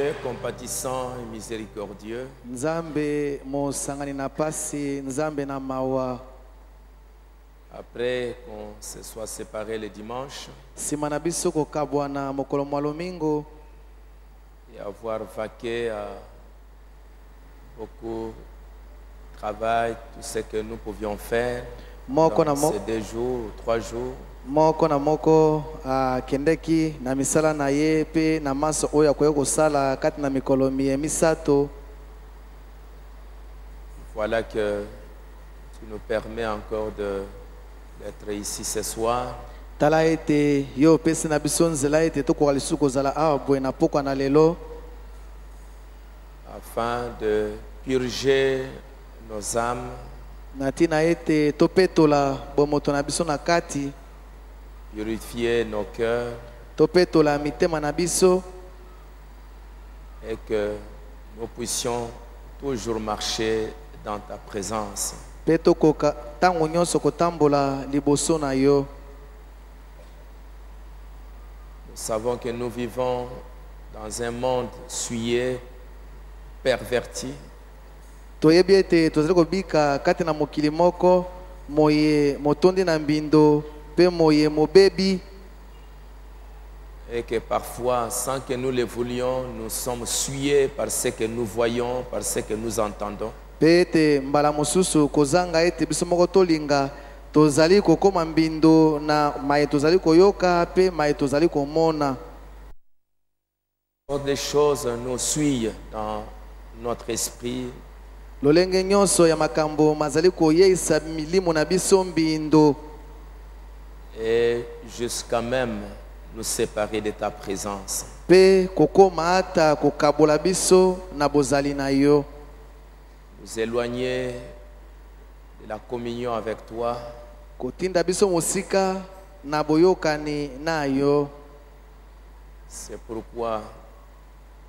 Dieu compatissant et miséricordieux, Nzambe mosangani na pasi, Nzambe na mawa. après qu'on se soit séparés le dimanche Simana biso ko kabwana mokolo mwa lomingo et avoir vaqué à beaucoup de travail, tout ce que nous pouvions faire dans ces 2 jours ou 3 jours. moko na moko kendeki na misala na ye pe na maso oyo akoya kosala kati na mikolo misato. Voilà que tu nous permets encore d'être ici ce soir. Tala ete yo pesi na biso nzela ete tokoka lisusu kozala awa boye na pokwa na lelo afin de purger nos âmes, na tina ete topetola bomoto na biso na kati, purifier nos cœurs, topetola mitema na biso, et que nous puissions toujours marcher dans ta présence. Pe tokoka tango nyonso kotambola liboso na yo. Nous savons que nous vivons dans un monde souillé, perverti. Toyebi ete tozali kobika kati na mokili moko moye motondi na mbindo pe moye mobebi, et que parfois, sans que nous le voulions, nous sommes souillés par ce que nous voyons, par ce que nous entendons. Pe ete mbala mosusu kozanga ete biso moko tolinga tozali kokoma mbindo na maye tozali koyoka pe maye tozali komona. Toutes les choses nous suivent dans notre esprit. Lolenge nyonso ya makambo mazali koyeisa milimo na biso mbindo, Et jusqu'à même nous séparer de ta présence. pe kokoma ata kokabola biso na bozali na yo, Nous éloigner de la communion avec toi. kotinda biso mosika na boyokani na yo. C'est pourquoi,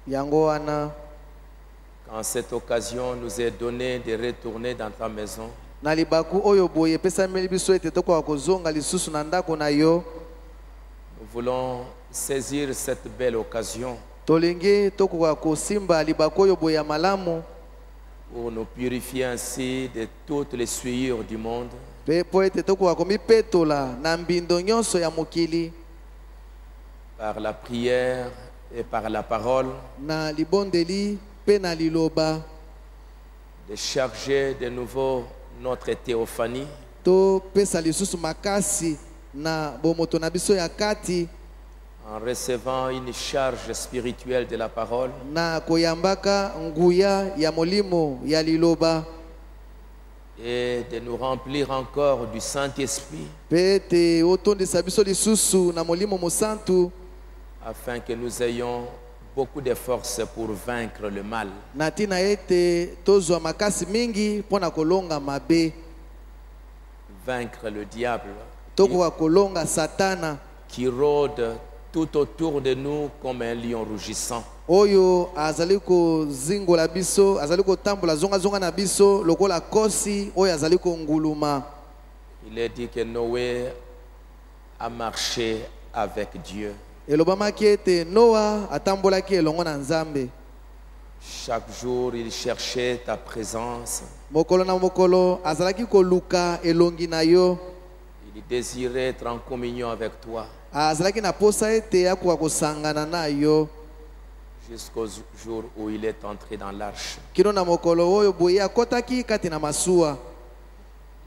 Yango wana quand cette occasion nous est donnée de retourner dans ta maison, na libaku oyo boye epesameli biso ete tokoka kozonga lisusu na ndako na yo, nous voulons saisir cette belle occasion tolingi tokoka kosimba libaku oyo boye ya malamu pour nous purifier ainsi de toutes les souillures du monde, pe po ete tokoka komipetola na mbindo nyonso ya mokili par la prière et par la parole, na libondeli pe na liloba, de charger de nouveau notre théophanie, to pesa lisusu makasi na bomoto na biso ya kati, en recevant une charge spirituelle de la parole, na koyambaka nguya ya molimo ya liloba, et de nous remplir encore du Saint-Esprit, pe ete otondisa biso lisusu na molimo mosantu, afin que nous ayons beaucoup de force pour vaincre le mal. na tina ete tozwa makasi mingi mpona kolonga mabe, Vaincre le diable tokoka kolonga satana qui rôde tout autour de nous comme un lion rougissant. oyo azali kozingola biso, azali kotambola zonga na biso lokola kosi oyo azali konguluma. Il est dit que Noé a marché avec Dieu. Elobamaki ete Noa atambolaki elongo na Nzambe. Chaque jour, il cherchait ta présence. Mokolo na mokolo azalaki koluka elongi na yo, Il désirait être en communion avec toi azalaki na posa ete akoka kosangana na yo, jusqu'au jour où il est entré dans l'arche. kino na mokolo oyo boye akotaki kati na masuwa.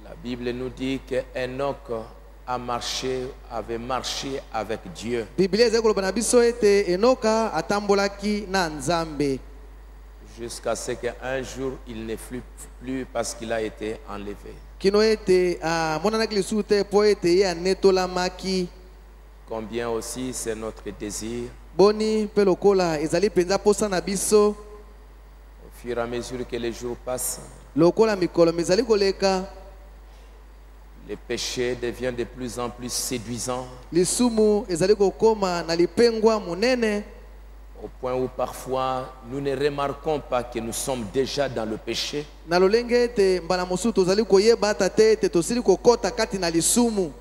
La Bible nous dit que Enoch avait marché avec Dieu Biblia ezali koloba na biso ete Enoka atambolaki na Nzambe jusqu'à ce qu'un jour il ne fut plus parce qu'il a été enlevé. kino ete monanaki lisusu te po ete ye anetolamaki. Combien aussi c'est notre désir, Boni pe lokola ezali penza posa na biso, au fur et à mesure que les jours passent, lokola mikolo mizali koleka, le péché devient de plus en plus séduisant, lisumu ezali kokoma na lipengwa munene, au point où parfois nous ne remarquons pas que nous sommes déjà dans le péché. na lolenge ete mbala mosusu tozali koyeba ata te ete tosili kokota kati na lisumu.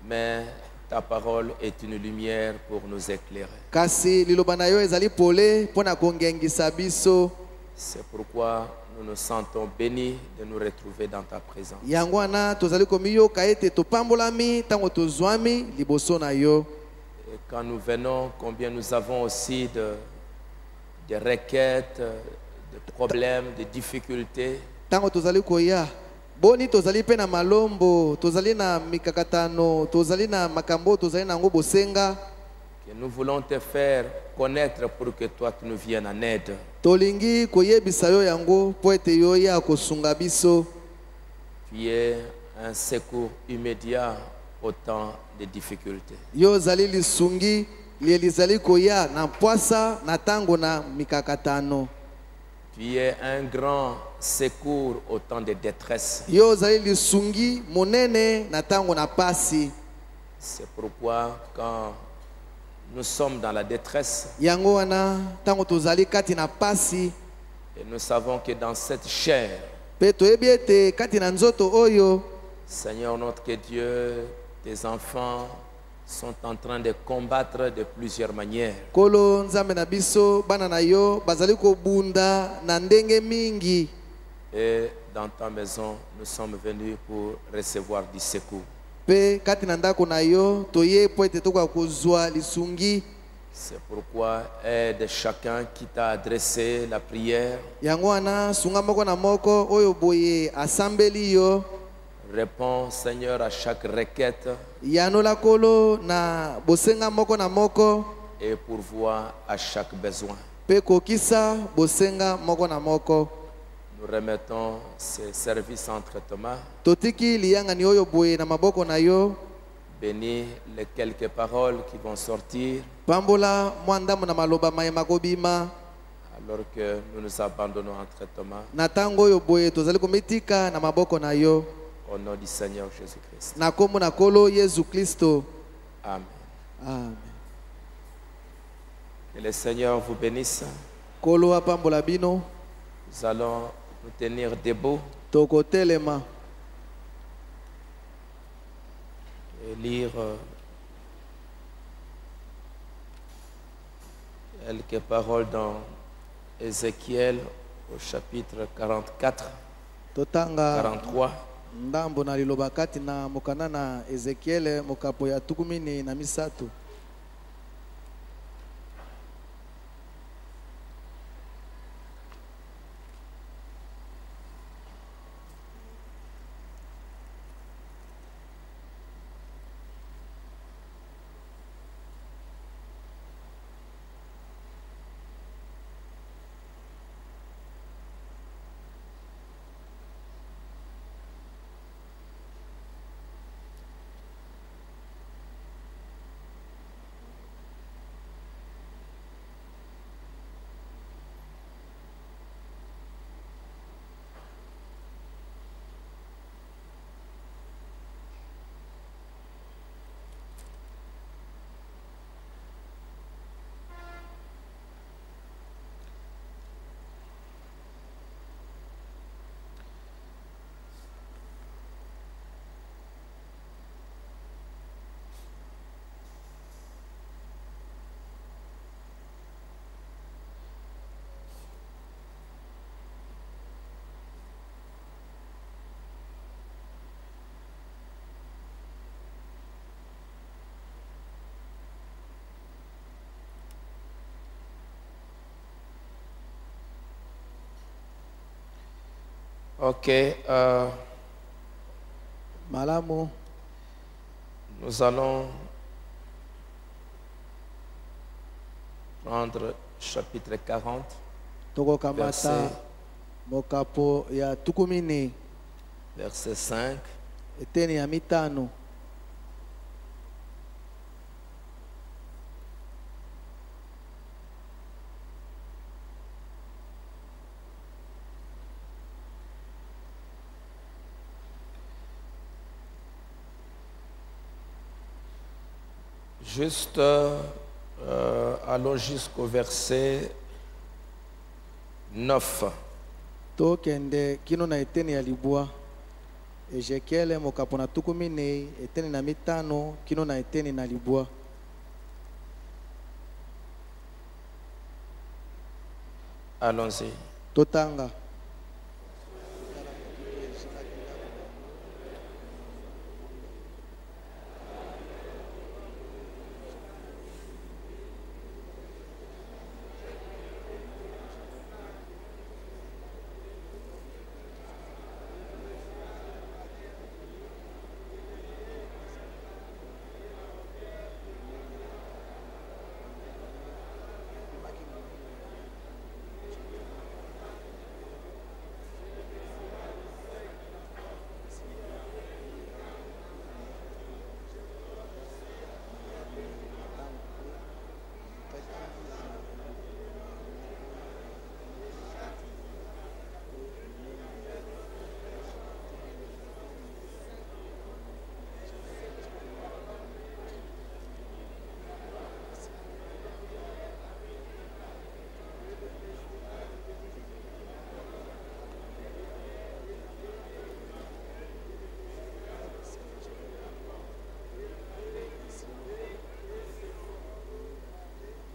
Mais ta parole est une lumière pour nous éclairer. kasi liloba na yo ezali pole mpo na kongengisa biso. C'est pourquoi nous nous sentons bénis de nous retrouver dans ta présence. Yango wana tozali komiyoka ete topambolami ntango tozwami liboso na yo. Et quand nous venons, combien nous avons aussi de requêtes, de problèmes, de difficultés. Ntango tozali koya boni tozali pe na malombo, tozali na mikakatano, tozali na makambo, tozali na ngo bosenga. Que nous voulons te faire connaître pour que toi tu nous viennes en aide. Tolingi koyebisa yo yango po ete yo ya kosunga biso. Tu es un secours immédiat au temps de difficultés. Yo zali lisungi lizali koya na mpwasa na tango na mikakatano. Tu es un grand secours au temps de détresse. Yo zali lisungi monene na tango na pasi. C'est pourquoi quand nous sommes dans la détresse, Yango wana tango tozali kati na pasi, et nous savons que dans cette chair, pe toyebi ete kati na nzoto oyo, Seigneur notre Dieu, tes enfants sont en train de combattre de plusieurs manières. kolo nzambe na biso bana na yo bazali kobunda na ndenge mingi. Et dans ta maison, nous sommes venus pour recevoir du secours. Pe kati na ndako na yo toye po ete tokoka kozwa lisungi. C'est pourquoi aide chacun qui t'a adressé la prière. Yango wana sunga moko na moko oyo boye asambeli yo. Réponds, Seigneur, à chaque requête Yanola kolo na bosenga moko na moko. et pourvois à chaque besoin. Pe kokisa bosenga moko na moko. Nous remettons ces services entre tes mains. Totiki liyanga ni oyo boye na maboko na yo. Bénis les quelques paroles qui vont sortir Pambola mwandamo na maloba mayema kobima. alors que nous nous abandonnons entre tes mains. Na tango oyo boye tozali komitika na maboko na yo. Au nom du Seigneur Jésus-Christ. Na kombo na kolo Yesu Kristo. Amen. Amen. Que le Seigneur vous bénisse. Kolo apambola bino. Nous allons nous tenir debout Toko telema. et lire quelques paroles dans Ézéchiel au chapitre 44, Totanga 43. ndambo na liloba kati na mokana na Ezekiel mokapo ya tukumini na misato. Ok, Malamu. nous allons prendre chapitre 40, Toko kamata Verset. mokapo ya tukumini verset 5. eteni ya mitano. Juste, allons jusqu'au verset 9. Tokende kino na eteni ya libwa. Ezekiel mokapo na tuku minei eteni na mitano kino na eteni na libwa. Allons-y. Totanga.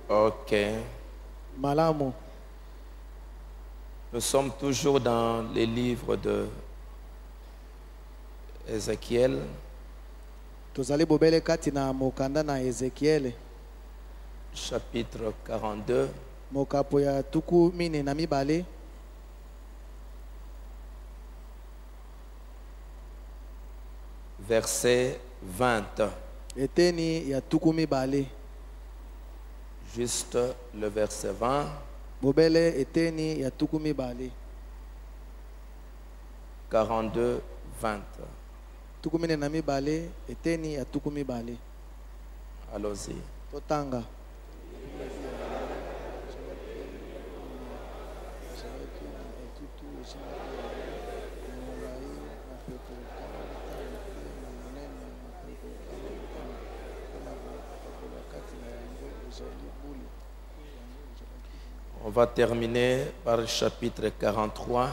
Ok. Malamu. Nous sommes toujours dans les livres de Ézéchiel, Tozali bobele kati na mokanda na Ezekiel. chapitre 42, Mokapo ya tuku mine na mibale. verset 20. Eteni ya tuku mibale. Juste le verset 20. Bobele eteni ya tuku mibale. 42, 20. Tuku mine na mibale eteni ya tuku mibale. Allons-y. Totanga. On va terminer par le chapitre 43.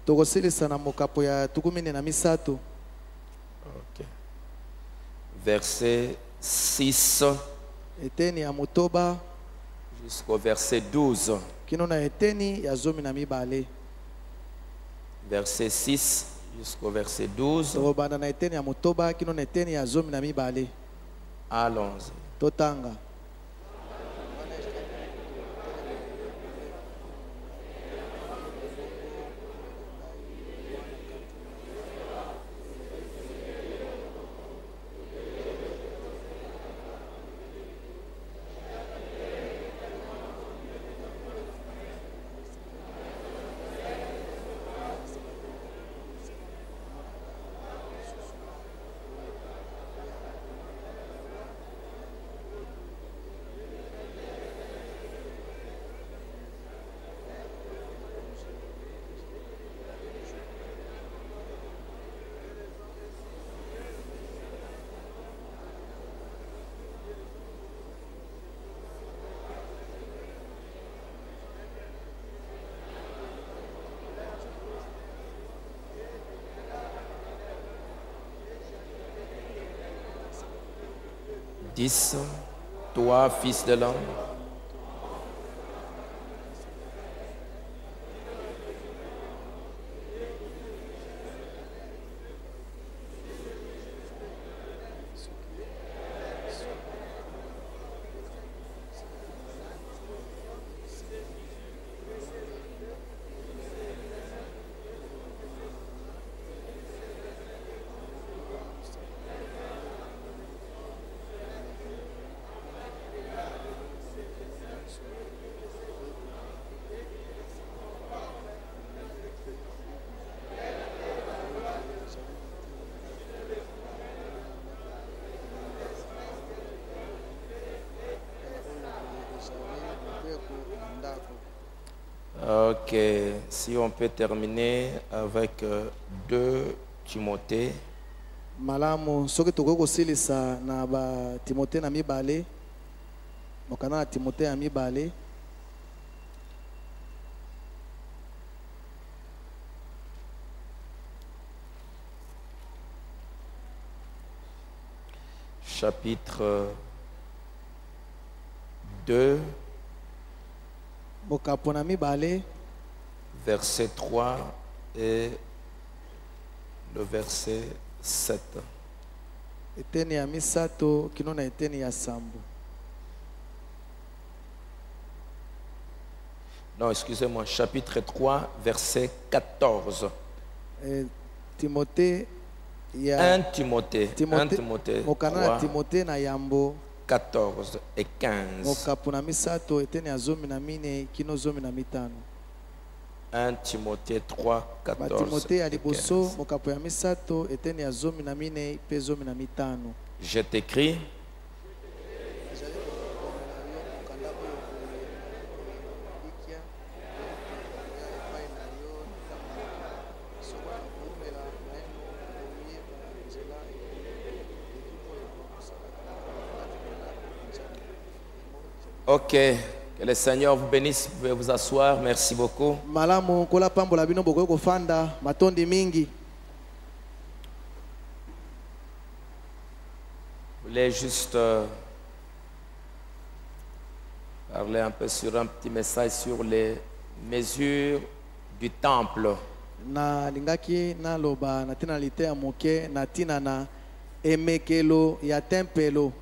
Tokosilisa na mokapo ya tuku mine na misato. Ok. Verset 6 Eteni ya motoba jusqu'au verset 12. kino na eteni ya zomi na mibale. Verset 6 jusqu'au verset 12. Tokobanda na eteni ya motoba kino na eteni ya zomi na mibale. Allons-y. Totanga. Dix. Toi, fils de l'homme, ok, si on peut terminer avec 2 Timothée, Malamu soki tokoki kosilisa na ba Timote na mibale. Mokana na Timote ya mibale. chapitre 2, mokapo na mibale verset 3 et le verset 7. eteni ya misato kino na eteni ya sambo. Non, excusez-moi, chapitre 3, verset 14. Timothée ya 1 Timothée, 1 Timothée mokana na 3, Timothée na yambo 14 et 15. mokapo na misato eteni ya zomi na mine kino zomi na mitano. 1 Timothée 3, 14 Timothée ya et liboso 15. mokapo ya misato eteni ya zomi na mine pe zomi na mitano. Je t'écris, ok, que le Seigneur vous bénisse, vous pouvez vous asseoir, merci beaucoup. Malamu kola pambola bino bokoki kofanda matondi mingi. Je voulais juste parler un peu sur un petit message sur les mesures du temple. Na lingaki na loba na tina lite ya moke na tina na emekelo ya tempelo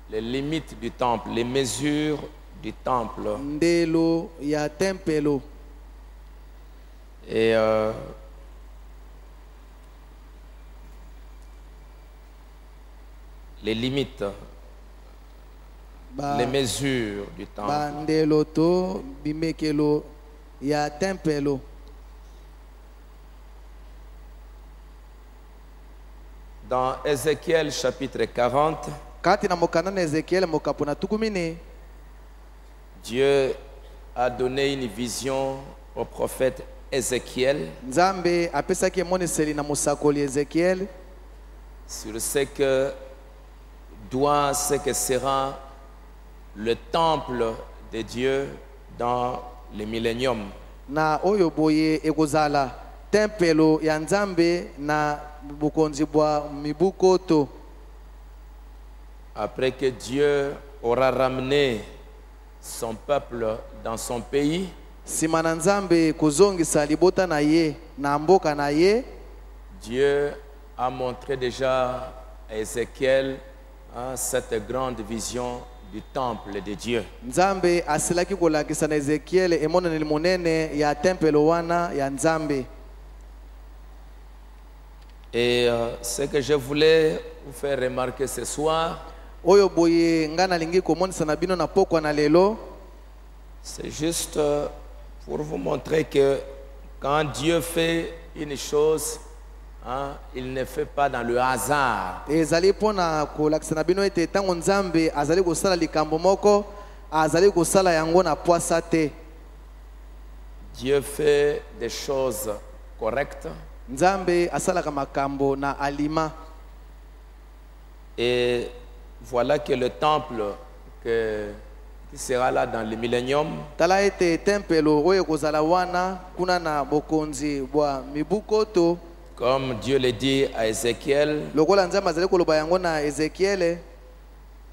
Les limites du temple, les mesures du temple. ndelo ya tempelo. Et les limites, les mesures du temple. Ndelo to bimekelo ya tempelo. Dans Ézéchiel chapitre 40, Kati na mokana na Ezekiel mokapo na tukumine Dieu a donné une vision au prophète Ézéchiel Nzambe apesaki emoniseli na mosakoli Ezekiel sur ce que sera le temple de Dieu dans le millénium. na oyo boye ekozala tempelo ya Nzambe na bukonzi bwa mibukoto. Après que Dieu aura ramené son peuple dans son pays, Sima na Nzambe kuzongisa libota na ye na mboka na ye, Dieu a montré déjà à Ézéchiel cette grande vision du temple de Dieu. Nzambe asilaki kolakisa na Ezekiel emoneli monene ya tempelo wana ya Nzambe. Et ce que je voulais vous faire remarquer ce soir, Oyo boye ngana lingi komonisa na bino na pokwa na lelo, c'est juste pour vous montrer que quand Dieu fait une chose, il ne fait pas dans le hasard. ezali pona kolakisa na bino ete tango Nzambe azali kosala likambo moko azali kosala yango na poasa te. Dieu fait des choses correctes Nzambe asalaka makambo na alima. et voilà que le temple qui sera là dans le millénium, Tala ete tempelo oyo kozala wana kuna na bokonzi bwa mibukoto comme Dieu le dit à Ézéchiel, lokola Nzambe azali koloba yango na Ezekiel.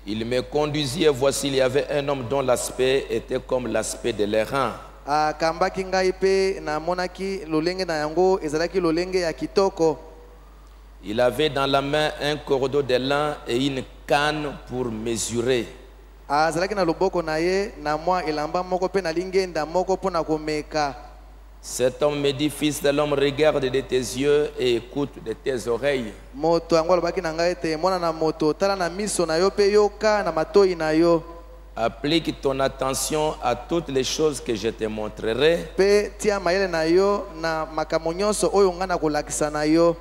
il me conduisit et voici il y avait un homme dont l'aspect était comme l'aspect de l'airain. Akambaki ngai pe na monaki lolenge na yango ezalaki lolenge ya kitoko. Il avait dans la main un cordeau de lin et une canne pour mesurer. Azalaki na loboko na ye na mwa elamba moko pe na lingenda moko pona komeka. Cet homme me dit, fils de l'homme, regarde de tes yeux et écoute de tes oreilles. Moto yango alobaki na ngai ete mwana na moto tala na miso na yo pe yoka na matoi na yo. Applique ton attention à toutes les choses que je te montrerai. Pe tia mayele na yo na makambo nyonso oyo nga na kolakisa na yo.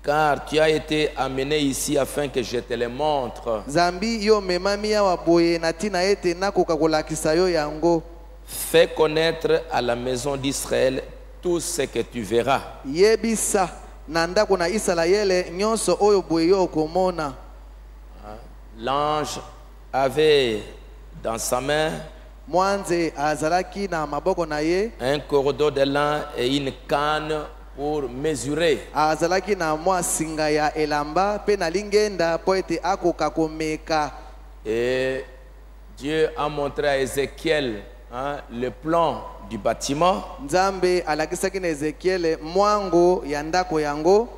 Car tu as été amené ici afin que je te le montre. Zambi yo memami awa boye na tina ete nakoka kolakisa yo yango. Fais connaître à la maison d'Israël tout ce que tu verras. Yebisa na ndako na Israele nyonso oyo boye yo komona. L'ange avait dans sa main Mwanze azalaki na maboko na ye un cordeau de lin et une canne pour mesurer. azalaki na mwa singa ya elamba pe na lingenda po ete akoka komeka. Et Dieu a montré à Ézéchiel le plan du bâtiment. Nzambe alakisaki na Ezekiel mwango ya ndako yango.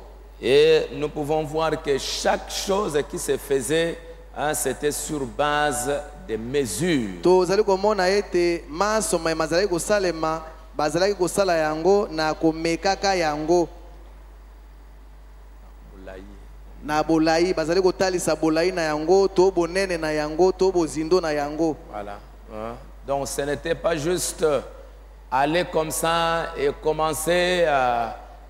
Et nous pouvons voir que chaque chose qui se faisait, c'était sur base de mesures. Tozali komona ete masoma mazalaki kosalema bazalaki kosala yango na komekaka yango. Na bolai bazali kotalisa bolai na yango to bonene na yango to bozindo na yango. Voilà. Donc ce n'était pas juste aller comme ça et commencer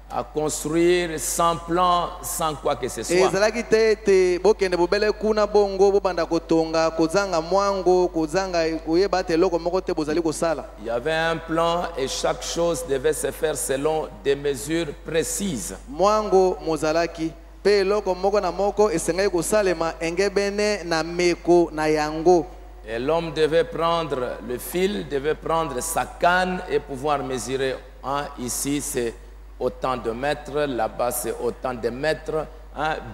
à construire sans plan, sans quoi que ce soit. Ezalaki te bokende bobele kuna bongo bobanda kotonga kozanga mwango kozanga koyeba te loko moko te bozali kosala. Il y avait un plan et chaque chose devait se faire selon des mesures précises. Mwango mozalaki pe loko moko na moko esengai kosalema engebene na meko na yango. Et l'homme devait prendre le fil, devait prendre sa canne et pouvoir mesurer. Ici c'est autant de mètres, là-bas c'est autant de mètres,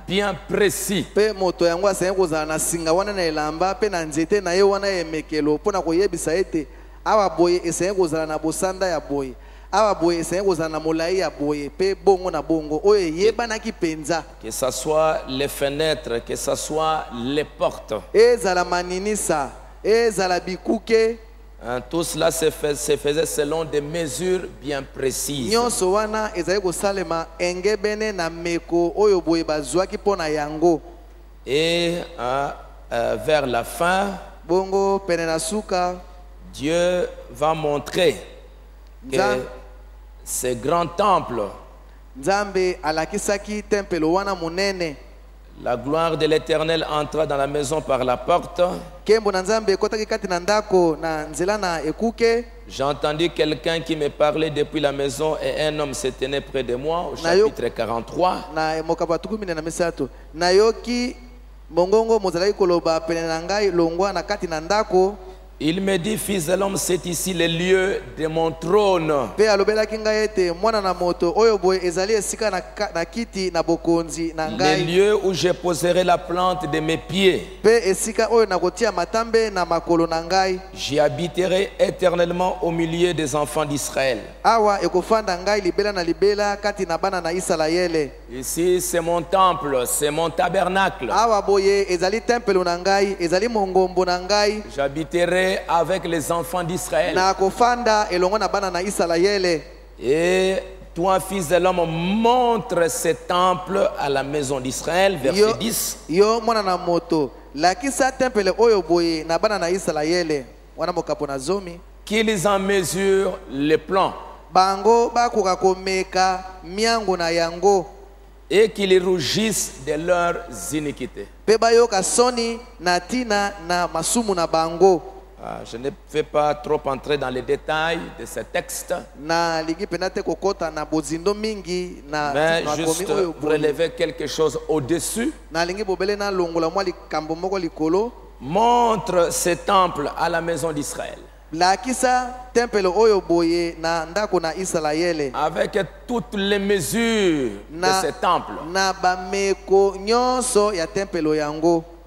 bien précis. Pe moto yango asengai kozala na singa wana na elamba pe na nzete na ye wana emekelo pona koyebisa ete awa boye esengai kozala na bosanda ya boye. Awa boye esengai kozala na molai ya boye pe bongo na bongo oyo yebanaki penza. Que ce soit les fenêtres, que ce soit les portes. Ezala maninisa, ezala bikuke. Tout cela se faisait selon des mesures bien précises. Nyonso wana ezali kosalema engebene na meko oyo boye bazwaki pona yango. Et vers la fin, bongo pene na suka, Dieu va montrer que ce grand temple, Nzambe alakisaki tempelo wana munene. La gloire de l'Éternel entra dans la maison par la porte. J'ai entendu quelqu'un qui me parlait depuis la maison et un homme se tenait près de moi au chapitre 43. Il me dit, fils de l'homme, c'est ici le lieu de mon trône. Le lieu où je poserai la plante de mes pieds. J'y habiterai éternellement au milieu des enfants d'Israël. Ici, c'est mon temple, c'est mon tabernacle. J'habiterai avec les enfants d'Israël. Et toi, fils de l'homme, montre ce temple à la maison d'Israël, verset 10. Qu'ils en mesurent les plans. Et qu'ils rougissent de leurs iniquités. Je ne vais pas trop entrer dans les détails de ce texte, mais juste relever quelque chose au-dessus. Montre ce temple à la maison d'Israël. Avec toutes les mesures de ce temple.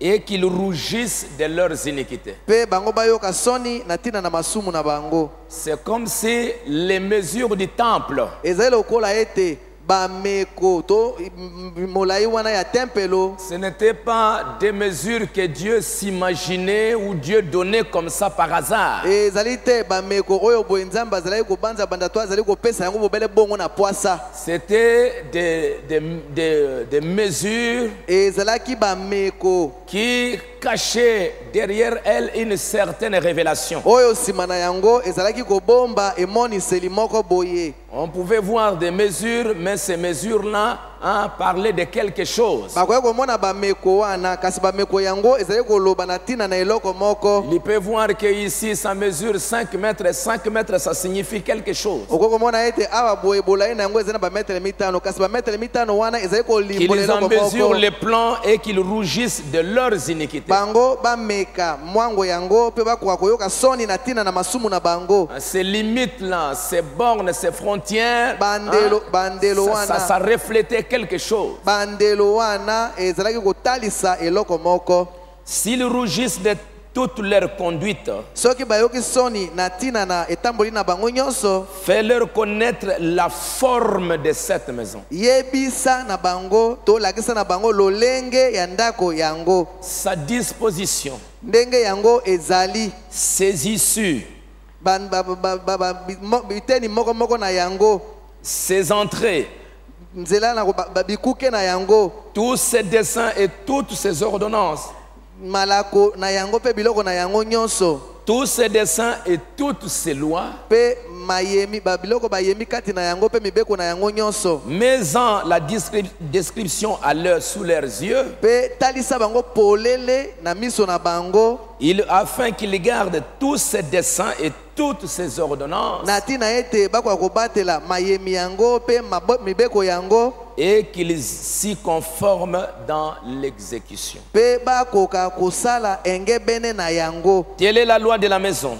Et qu'ils rougissent de leurs iniquités. C'est comme si les mesures du temple ce n'était pas des mesures que Dieu s'imaginait ou Dieu donnait comme ça par hasard. C'était des mesures qui cachaient derrière elles une certaine révélation. On pouvait voir des mesures, mais ces mesures-là parler de quelque chose. bakoki komona bameko wana kasi bameko yango ezali koloba na ntina na eloko moko. Il peut voir que ici ça mesure 5 mètres et 5 mètres ça signifie quelque chose. okoki komona ete awa boye bolai na yango ezali na bametre mitano kasi bametre mitano wana ezali kolimbola Qu'ils en eloko mesurent moko. les plans et qu'ils rougissent de leurs iniquités. Bango bameka mwango yango pe bakoka koyoka soni na ntina na masumu na bango. Ces limites-là, ces bornes, ces frontières, bandelo ça wana reflétait quelque chose. bandelo wana ezalaki kotalisa eloko moko. S'ils rougissent de toute leur conduite, soki bayoki soni na ntina na etamboli na bango nyonso, fais-leur connaître la forme de cette maison, yebisa na bango to lakisa na bango lolenge ya ndako yango, sa disposition, ndenge yango ezali, ses issues, biteni moko moko na yango, ses entrées, nzela na bikuke na yango, tous ces dessins et toutes ces ordonnances, malako na yango pe biloko na yango nyonso, tous ces dessins et toutes ces lois, pe mayemi biloko bayemi kati na yango pe mibeko na yango nyonso, mets-en la description sous leurs yeux, pe talisa bango polele na miso na bango, afin qu'ils gardent tous ces dessins et toutes ces ordonnances, na tina ete bakoka kobatela mayemi yango pe mibeko yango, et qu'ils s'y conforment dans l'exécution. pe bakoka kosala engebene na yango. Telle est la loi de la maison.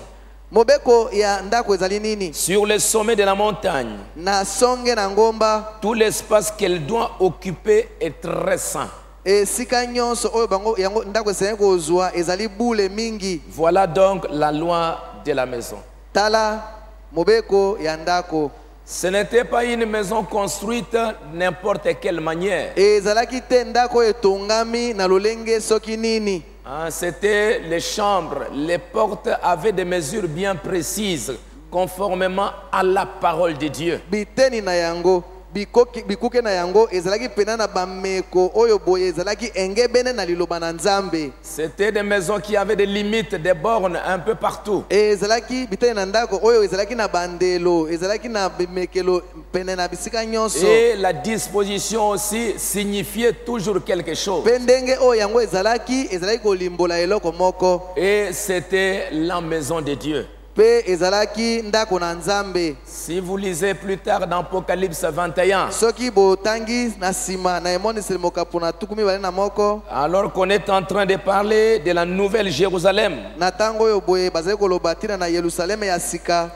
Mobeko ya ndako ezali nini? Sur le sommet de la montagne, Na songe na ngomba, tout l'espace qu'elle doit occuper est très saint. esika nyonso oyo bango yango ndako ezali kozwa ezali bule mingi. Voilà donc la loi de la maison. Tala mobeko ya ndako. Ce n'était pas une maison construite n'importe quelle manière. Ezalaki te ndako etongami na lolenge soki nini. C'était les chambres, les portes avaient des mesures bien précises, conformément à la parole de Dieu. Biteni na yango, bikuke na yango ezalaki pena na bameko oyo boye ezalaki engebene na liloba na Nzambe. C'était des maisons qui avaient des limites, des bornes un peu partout. Ezalaki biteni na ndako oyo ezalaki na bandelo, ezalaki na bimekelo pene na bisika nyonso. Et la disposition aussi signifiait toujours quelque chose. Pendenge oyo yango ezalaki kolimbola eloko moko. Et c'était la maison de Dieu. Pe ezalaki ndako na Nzambe. Si vous lisez plus tard dans Apocalypse 21, Soki botangi na sima na emoniseli mokapu na tukumi bale na moko. alors qu'on est en train de parler de la nouvelle Jérusalem, Na tango oyo boye bazali koloba tina na Yerusalem ya sika.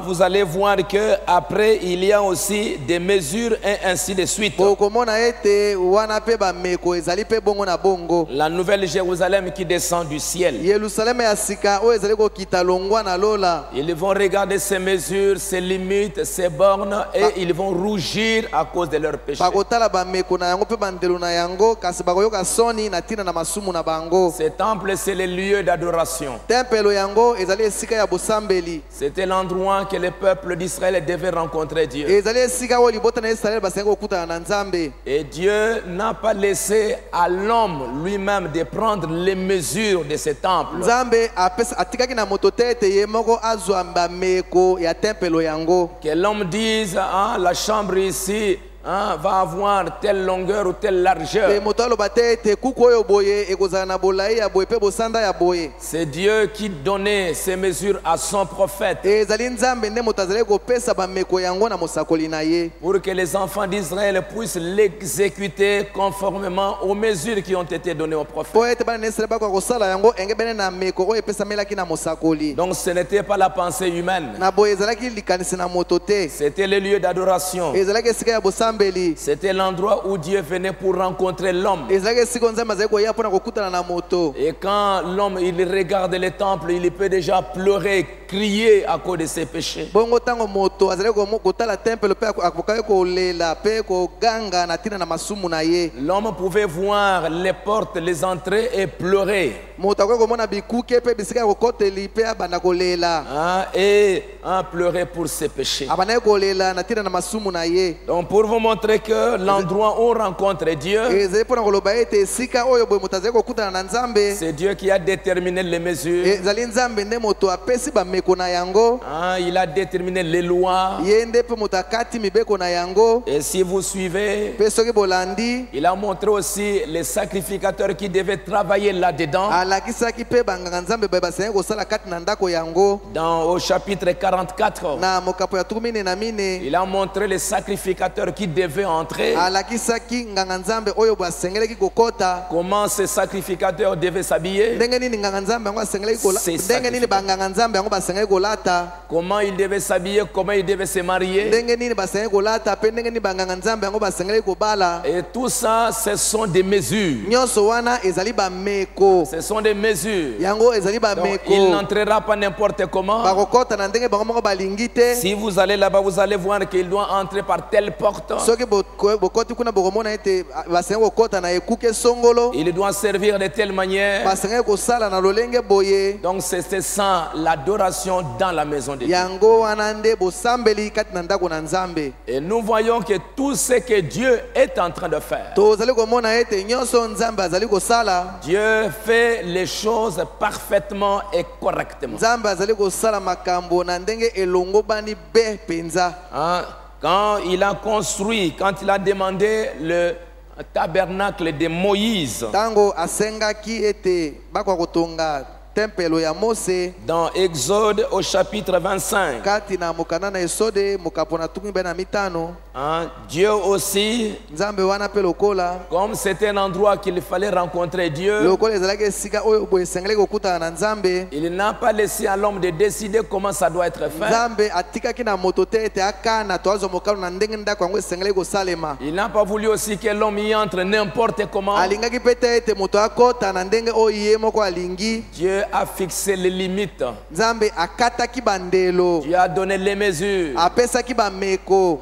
vous allez voir que après il y a aussi des mesures et ainsi de suite. Bokomona ete wana pe bameko ezali pe bongo na bongo. La nouvelle Jérusalem qui descend du ciel. Yerusalem ya sika oyo ezali kokita longwa na lola. Ils vont regarder ces mesures, ces limites, ces bornes et ils vont rougir à cause de leurs péchés. Bakotala bameko na yango pe bandelo na yango kasi bakoyoka soni na tina na masumu na bango. Ce temple, c'est le lieu d'adoration. Tempelo yango ezali esika ya bosambeli. C'était l'endroit que le peuple d'Israël devait rencontrer Dieu. Ezali esika oyo libota na Israel basengi kokutana na Nzambe. Et Dieu n'a pas laissé à l'homme lui-même de prendre les mesures de ce temple. Nzambe atikaki na moto te ete ye moko azwa bameko ya tempelo yango. Que l'homme dise, la chambre ici va avoir telle longueur ou telle largeur. C'est Dieu qui donnait ces mesures à son prophète pour que les enfants d'Israël puissent l'exécuter conformément aux mesures qui ont été données au prophète. Donc ce n'était pas la pensée humaine. C'était le lieu d'adoration. C'était l'endroit où Dieu venait pour rencontrer l'homme. Et quand l'homme il regarde le temple, il peut déjà pleurer, crier à cause de ses péchés. L'homme pouvait voir les portes, les entrées et pleurer. Et pleurer pour ses péchés. Donc pour vous montrer que l'endroit où on rencontre Dieu, c'est Dieu qui a déterminé les mesures bameko na yango. Il a déterminé les lois. Yende pe mutakati mibeko na yango. Et si vous suivez, Pe soki bolandi. il a montré aussi les sacrificateurs qui devaient travailler là-dedans. Alakisaki pe banganga nzambe basenga kosala kati na ndako yango. Au chapitre 44, Na mokapo ya 14. il a montré les sacrificateurs qui devaient entrer. Alakisaki nganga nzambe oyo basengeleki kokota. Comment ces sacrificateurs devaient s'habiller. Ndenge nini nganga nzambe yango basengeleki kolata. Ndenge nini banganga nzambe yango basengeleki kolata. Comment ils devaient s'habiller, comment ils devaient se marier. Ndenge nini basengeleki kolata pe ndenge nini banganga nzambe yango basengeleki kobala. Et tout ça, ce sont des mesures. Nyonso wana ezali bameko. Ce sont des mesures. Yango ezali Donc, bameko. il n'entrera pas n'importe comment. Bakokota na ndenge bango moko balingi te. Si vous allez là-bas, vous allez voir qu'il doit entrer par telle porte. Soki bokoti kuna bokomona ete basengeleki kokota na ekuke songolo. Il doit servir de telle manière. Basengeleki kosala na lolenge boye. Donc c'est ça l'adoration dans la maison de Dieu. Yango wana nde bosambeli kati na ndako na nzambe. Et nous voyons que tout ce que Dieu est en train de faire, Tozali komona ete nyonso nzambe azali kosala. Dieu fait les choses parfaitement et correctement. Nzambe azali kosala makambo na ndenge elongo bani be penza. Quand il a construit, quand il a demandé le tabernacle de Moïse, Tango asengaki ete bakwa kotonga tempelo ya Mose. dans Exode au chapitre 25, Kati na mokana na Esode mokapona tukumi bena mitano. Dieu aussi, Nzambe wana pe lokola. comme c'était un endroit qu'il fallait rencontrer Dieu, Lokola ezalaki esika oyo boye esengeli kokutana na Nzambe. il n'a pas laissé à l'homme de décider comment ça doit être fait. Nzambe atikaki na moto te ete akana to azo mokalo na ndenge ndako yango esengeli kosalema. Il n'a pas voulu aussi que l'homme y entre n'importe comment. Alingaki pe te ete moto akota na ndenge oyo ye moko alingi. Dieu a fixé les limites. Nzambe akataki bandelo. Dieu a donné les mesures. Apesaki bameko.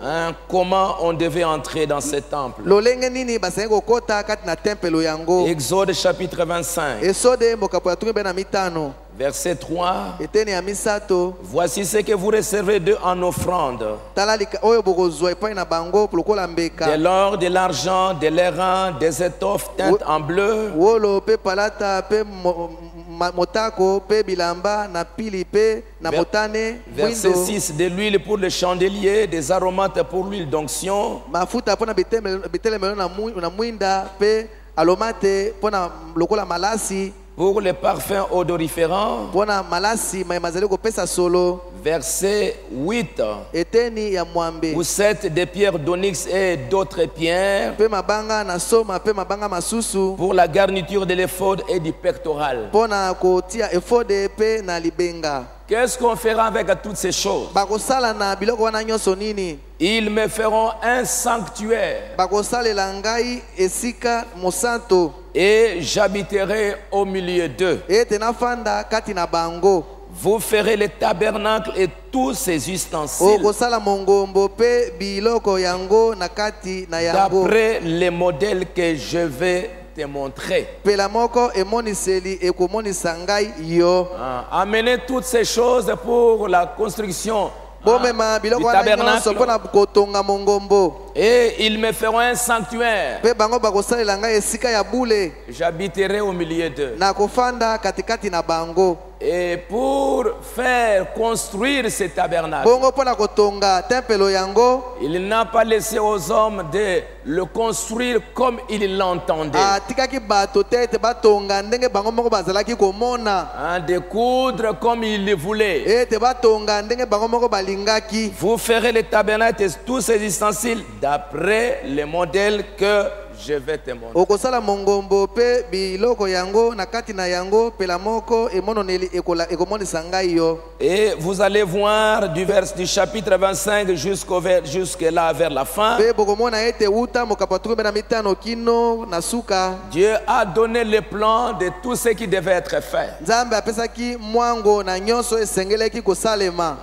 Comment on devait entrer dans ce temple. Lolenge nini basengi kokota kati na tempelo yango. Exode chapitre 25, Esode mokapo ya tukumi bena mitano. verset 3. Eteni ya misato. Voici ce que vous recevez d'eux en offrande: Tala oyo bokozwa epai na bango lokola mbeka. de l'or, de l'argent, de l'airain, des étoffes teintes en bleu, Wolo pe palata pe motako pe bilamba na pili pe na motane. verset Mwindo. 6, de l'huile pour le chandelier, des aromates pour l'huile d'onction, Mafuta pona bitelemelo na mwinda pe alomate pona lokola malasi. pour les parfums odoriférants. Pona malasi mazali kopesa solo. Verset 8, Eteni ya mwambe. poussette de pierres d'onyx et d'autres pierres Pe mabanga na soma pe mabanga masusu. pour la garniture de l'éphod et du pectoral. Pona kotia efode pe na libenga. Qu'est-ce qu'on fera avec toutes ces choses? Bakosala na biloko wana nyonso nini? Ils me feront un sanctuaire Bakosalela ngai esika mosanto. et j'habiterai au milieu d'eux. Ete nafanda kati na bango. Vous ferez le tabernacle et tous ses ustensiles Okosala mongombo pe biloko yango na kati na yango. d'après les modèles que je vais te montrer. Pela moko emoniseli ekomonisa ngai yo. Amenez toutes ces choses pour la construction Bomema du biloko wana nyonso tabernacle. mpona kotonga mongombo. Et ils me feront un sanctuaire. Pe bango bakosalela ngai esika ya bule. J'habiterai au milieu d'eux. Na kofanda katikati na bango. Et pour faire construire ce tabernacle, Bongo mpona kotonga tempelo yango. il n'a pas laissé aux hommes de le construire comme il l'entendait. Atikaki bato te ete batonga ndenge bango moko bazalaki komona. De coudre comme il le voulait. Ete batonga ndenge bango moko balingaki. Vous ferez le tabernacle et tous ses ustensiles d'après les modèles que je vais te montrer. Okosala mongombo pe biloko yango na kati na yango pela moko emononeli ekomonisa ngai yo. Et vous allez voir du chapitre 25 jusque là vers la fin. Pe bokomona ete uta mokapo tukumi na mitano kino na suka. Dieu a donné le plan de tout ce qui devait être fait. Nzambe apesaki mwango na nyonso esengeleki kosalema.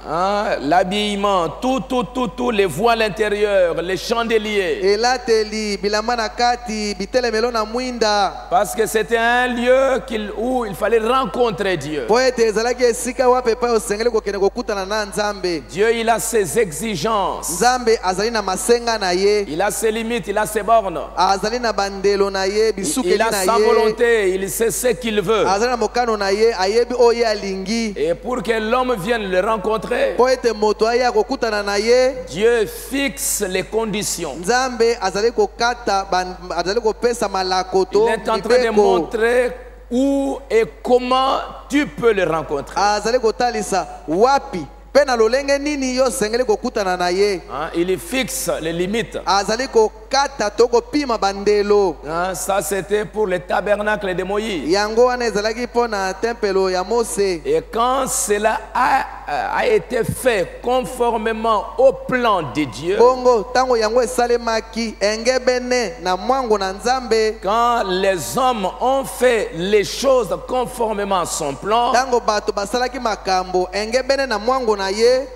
L'habillement, tout, les voiles intérieures, les chandeliers. Elateli bilamba na kati bitelemelo na mwinda. Parce que c'était un lieu où il fallait rencontrer Dieu. Po ete ezalaki esika wapi pa osengeli kokende kokutana na Nzambe. Dieu, il a ses exigences. Nzambe azali na masenga na ye. Il a ses limites, il a ses bornes. Azali na bandelo na ye, bisukeli na ye. Il a sa volonté, il sait ce qu'il veut. Azali na mokano na ye, ayebi oye alingi. Et pour que l'homme vienne le rencontrer, Po ete moto aya kokutana na ye, Dieu fixe les conditions. Nzambe azali kokata azali kopesa malakoto. Il est en train de montrer où et comment tu peux le rencontrer. Azali kotalisa wapi pe na lolenge nini yo sengeli kokutana na ye. Il fixe les limites. Azali kokata to kopima bandelo. Ça c'était pour le tabernacle de Moïse. Yango wana ezalaki po na tempelo ya Mose. Et quand cela a été fait conformément au plan de Dieu, Bongo tango yango esalemaki engebene na mwango na Nzambe. quand les hommes ont fait les choses conformément à son plan, Tango bato basalaki makambo engebene na mwango na ye.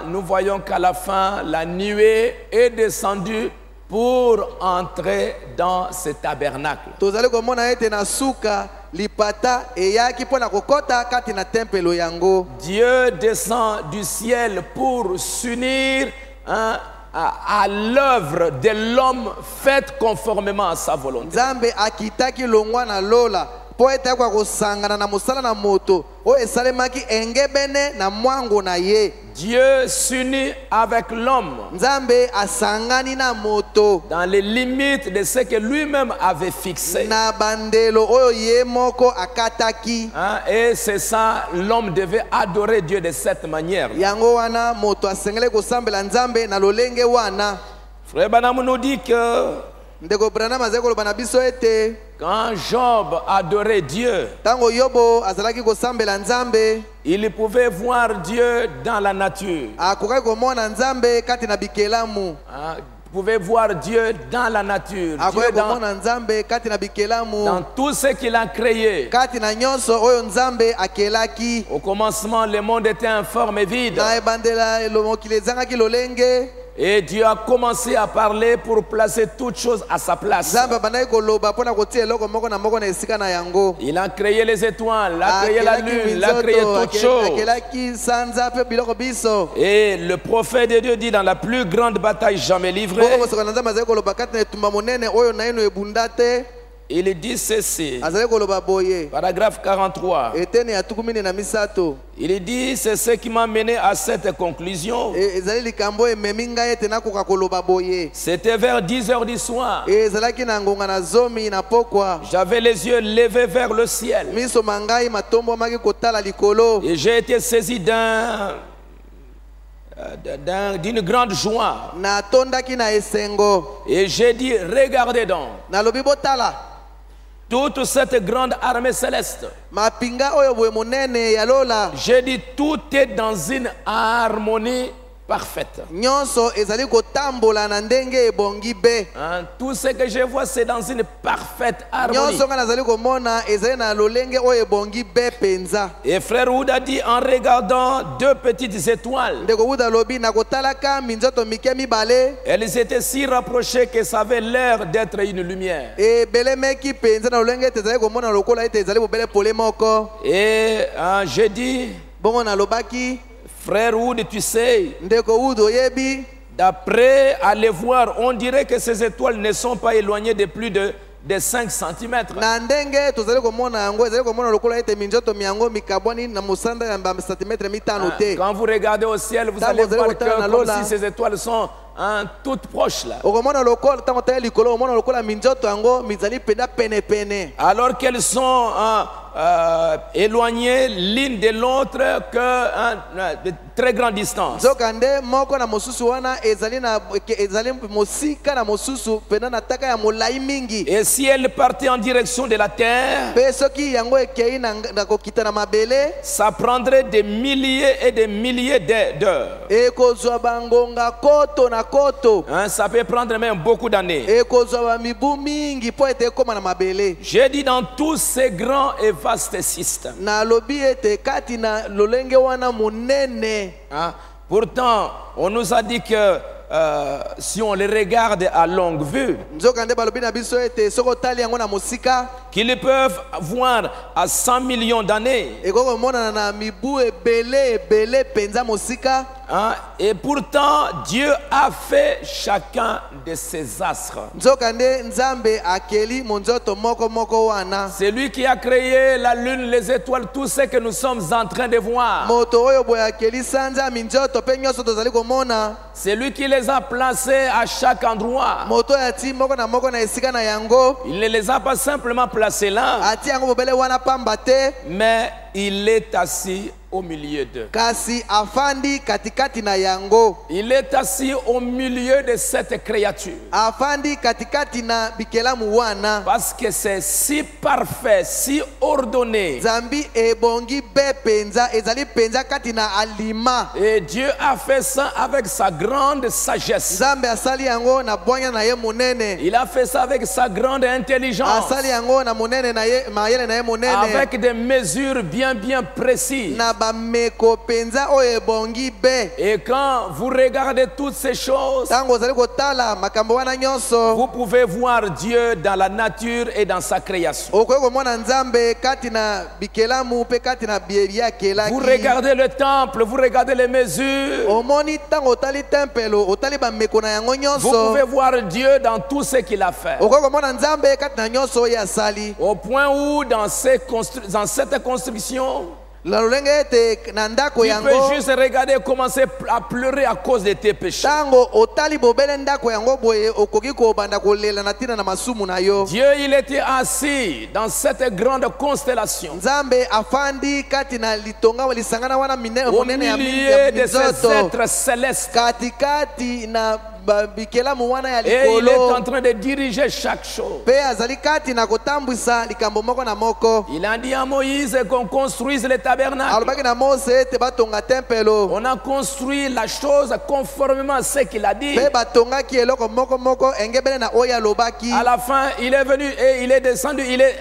nous voyons qu'à la fin, la nuée est descendue pour entrer dans ce tabernacle. Tozali komona ete na suka lipata eyaki po na kokota kati na tempelo yango. Dieu descend du ciel pour s'unir à l'œuvre de l'homme faite conformément à sa volonté. Nzambe akitaki longwa na lola po ete kwa kosangana na mosala na moto o esalemaki engebene na mwango na ye. Dieu s'unit avec l'homme Nzambe asangani na moto dans les limites de ce que lui-même avait fixé. na bandelo oyo ye moko akataki. Et c'est ça, l'homme devait adorer Dieu de cette manière. Yango wana moto asengele kosambela Nzambe na lolenge wana. Frère Branham nous dit que Ndeko Branham azali koloba na biso ete quand Job adorait Dieu, tango Yobo azalaki kosambela Nzambe, il pouvait voir Dieu dans la nature. akokaki komona Nzambe kati na bikelamu. Il pouvait voir Dieu dans la nature. Dieu Akokaki komona Nzambe kati na bikelamu. dans tout ce qu'il a créé. Kati na nyonso oyo Nzambe akelaki. Au commencement, le monde était informe et vide. Na ebandela mokili ezangaki lolenge. Et Dieu a commencé à parler pour placer toutes choses à sa place. Nzambe abandaki koloba pona kotia eloko moko na moko na esika na yango. Il a créé les étoiles, il a créé la lune, il a créé toutes choses. Akelaki sanza pe biloko biso. Et le prophète de Dieu dit dans la plus grande bataille jamais livrée, Bongo kosoka na Nzambe azali koloba kati na etumba monene oyo na ino ebunda te. il dit ceci, Azali koloba boye. paragraphe 43. Etene ya tukumini na misato. Il dit, c'est ce qui m'a mené à cette conclusion. Ezali likambo ememi ngai ete nakoka koloba boye. C'était vers 10 heures du soir. Ezalaki na ngonga na zomi na pokwa. J'avais les yeux levés vers le ciel. Miso mangai matombo maki kotala likolo. Et j'ai été saisi d'une grande joie. Na tondaki na esengo. Et j'ai dit, regardez donc, Na lobi botala. toute cette grande armée céleste. Mapinga oyo boye monene ya lola. J'ai dit, tout est dans une harmonie parfaite. Nyonso ezali kotambola na ndenge ebongi be. Tout ce que je vois, c'est dans une parfaite harmonie. Nyonso nga nazali komona ezali na lolenge oyo ebongi be penza. Et frère Ouda dit, en regardant deux petites étoiles, Ndeko Uda lobi na kotalaka minzoto mike mibale. elles étaient si rapprochées que ça avait l'air d'être une lumière. E belemeki penza na lolenge ete ezali komona lokola ete ezali bobele pole moko. Et j'ai dit, Bongo na lobaki. frère Oud, tu sais, Ndeko Udo yebi. d'après aller voir, on dirait que ces étoiles ne sont pas éloignées de plus de 5 cm. Na ndenge tozali komona yango ezali komona lokola ete minzoto miango mikabwani na musanda ya centimetre mitano te. Quand vous regardez au ciel, vous allez voir que comme si ces étoiles sont toutes proches là. Okomona lokola tango taya likolo omona lokola minzoto yango mizali penda pene pene. Alors qu'elles sont éloignées l'une de l'autre que de très grande distance. Zokande moko na mosusu wana ezali mosika na mosusu pena na taka ya molai mingi. Et si elles partaient en direction de la terre, Pe soki yango ekei na kokita na mabele, ça prendrait des milliers et des milliers d'heures. ekozwa bangonga koto na koto. Ça peut prendre même beaucoup d'années. Ekozwa ba mibu mingi po ete ekoma na mabele. J'ai dit dans tous ces grands et vastes systèmes. Na lobi ete kati na lolenge wana monene. Pourtant, on nous a dit que si on les regarde à longue vue, nzokande balobi na biso ete soki otali yango na mosika qu'ils peuvent voir à 100 millions d'années. ekoki komonana na mibu ebele ebele penza mosika. Hein? Et pourtant, Dieu a fait chacun de ces astres. nzokande nzambe akeli monzoto moko moko wana. C'est lui qui a créé la lune, les étoiles, tout ce que nous sommes en train de voir. moto oyo boye akeli sanza minzoto mpe nyonso tozali komona. C'est lui qui les a placés à chaque endroit. moto oyo ati moko na esika na yango. Il ne les a pas simplement placés là, ati yango bobele wana pamba te. mais il est assis au milieu d'eux. kasi afandi katikati na yango. Il est assis au milieu de cette créature. afandi katikati na bikelamu wana. Parce que c'est si parfait, si ordonné. nzambi ebongi be penza ezali penza kati na alima. Et Dieu a fait ça avec sa grande sagesse. nzambe asali yango na bwanya na ye monene. Il a fait ça avec sa grande intelligence. asali yango na monene na ye mayele na ye monene. Avec des mesures bien précises. na bameko penza oyo ebongi be. Et quand vous regardez toutes ces choses, ntango ozali kotala makambo wana nyonso. vous pouvez voir Dieu dans la nature et dans sa création. okoki komona nzambe kati na bikelamu mpe kati na biebi akelaki. Vous regardez le temple, vous regardez les mesures. omoni ntango otali tempelo otali bameko na yango Vous nyonso. pouvez voir Dieu dans tout ce qu'il a fait. okoki komona nzambe kati na nyonso oyo asali. Au point où dans cette construction, na lolenge ete na ndako tu yango. peux juste regarder, commencer à pleurer à cause de tes péchés. ntango otali bobele ndako yango boye okoki kobanda kolela na ntina na masumu na yo. Dieu, il était assis dans cette grande constellation. nzambe afandi kati na litonga lisangana wana Au monene ya milieu de ces minzoto. êtres célestes. katikati na bikelamu wana ya Et il est en likolo. train de diriger chaque chose. mpe azali kati na kotambwisa likambo moko na moko. Il a dit à Moïse qu'on construise le tabernacle. alobaki na mose ete batonga tempelo. On a construit la chose conformément à ce qu'il a dit. mpe batongaki eloko moko moko engebele na oyo alobaki. À la fin, il est venu et il est descendu, il est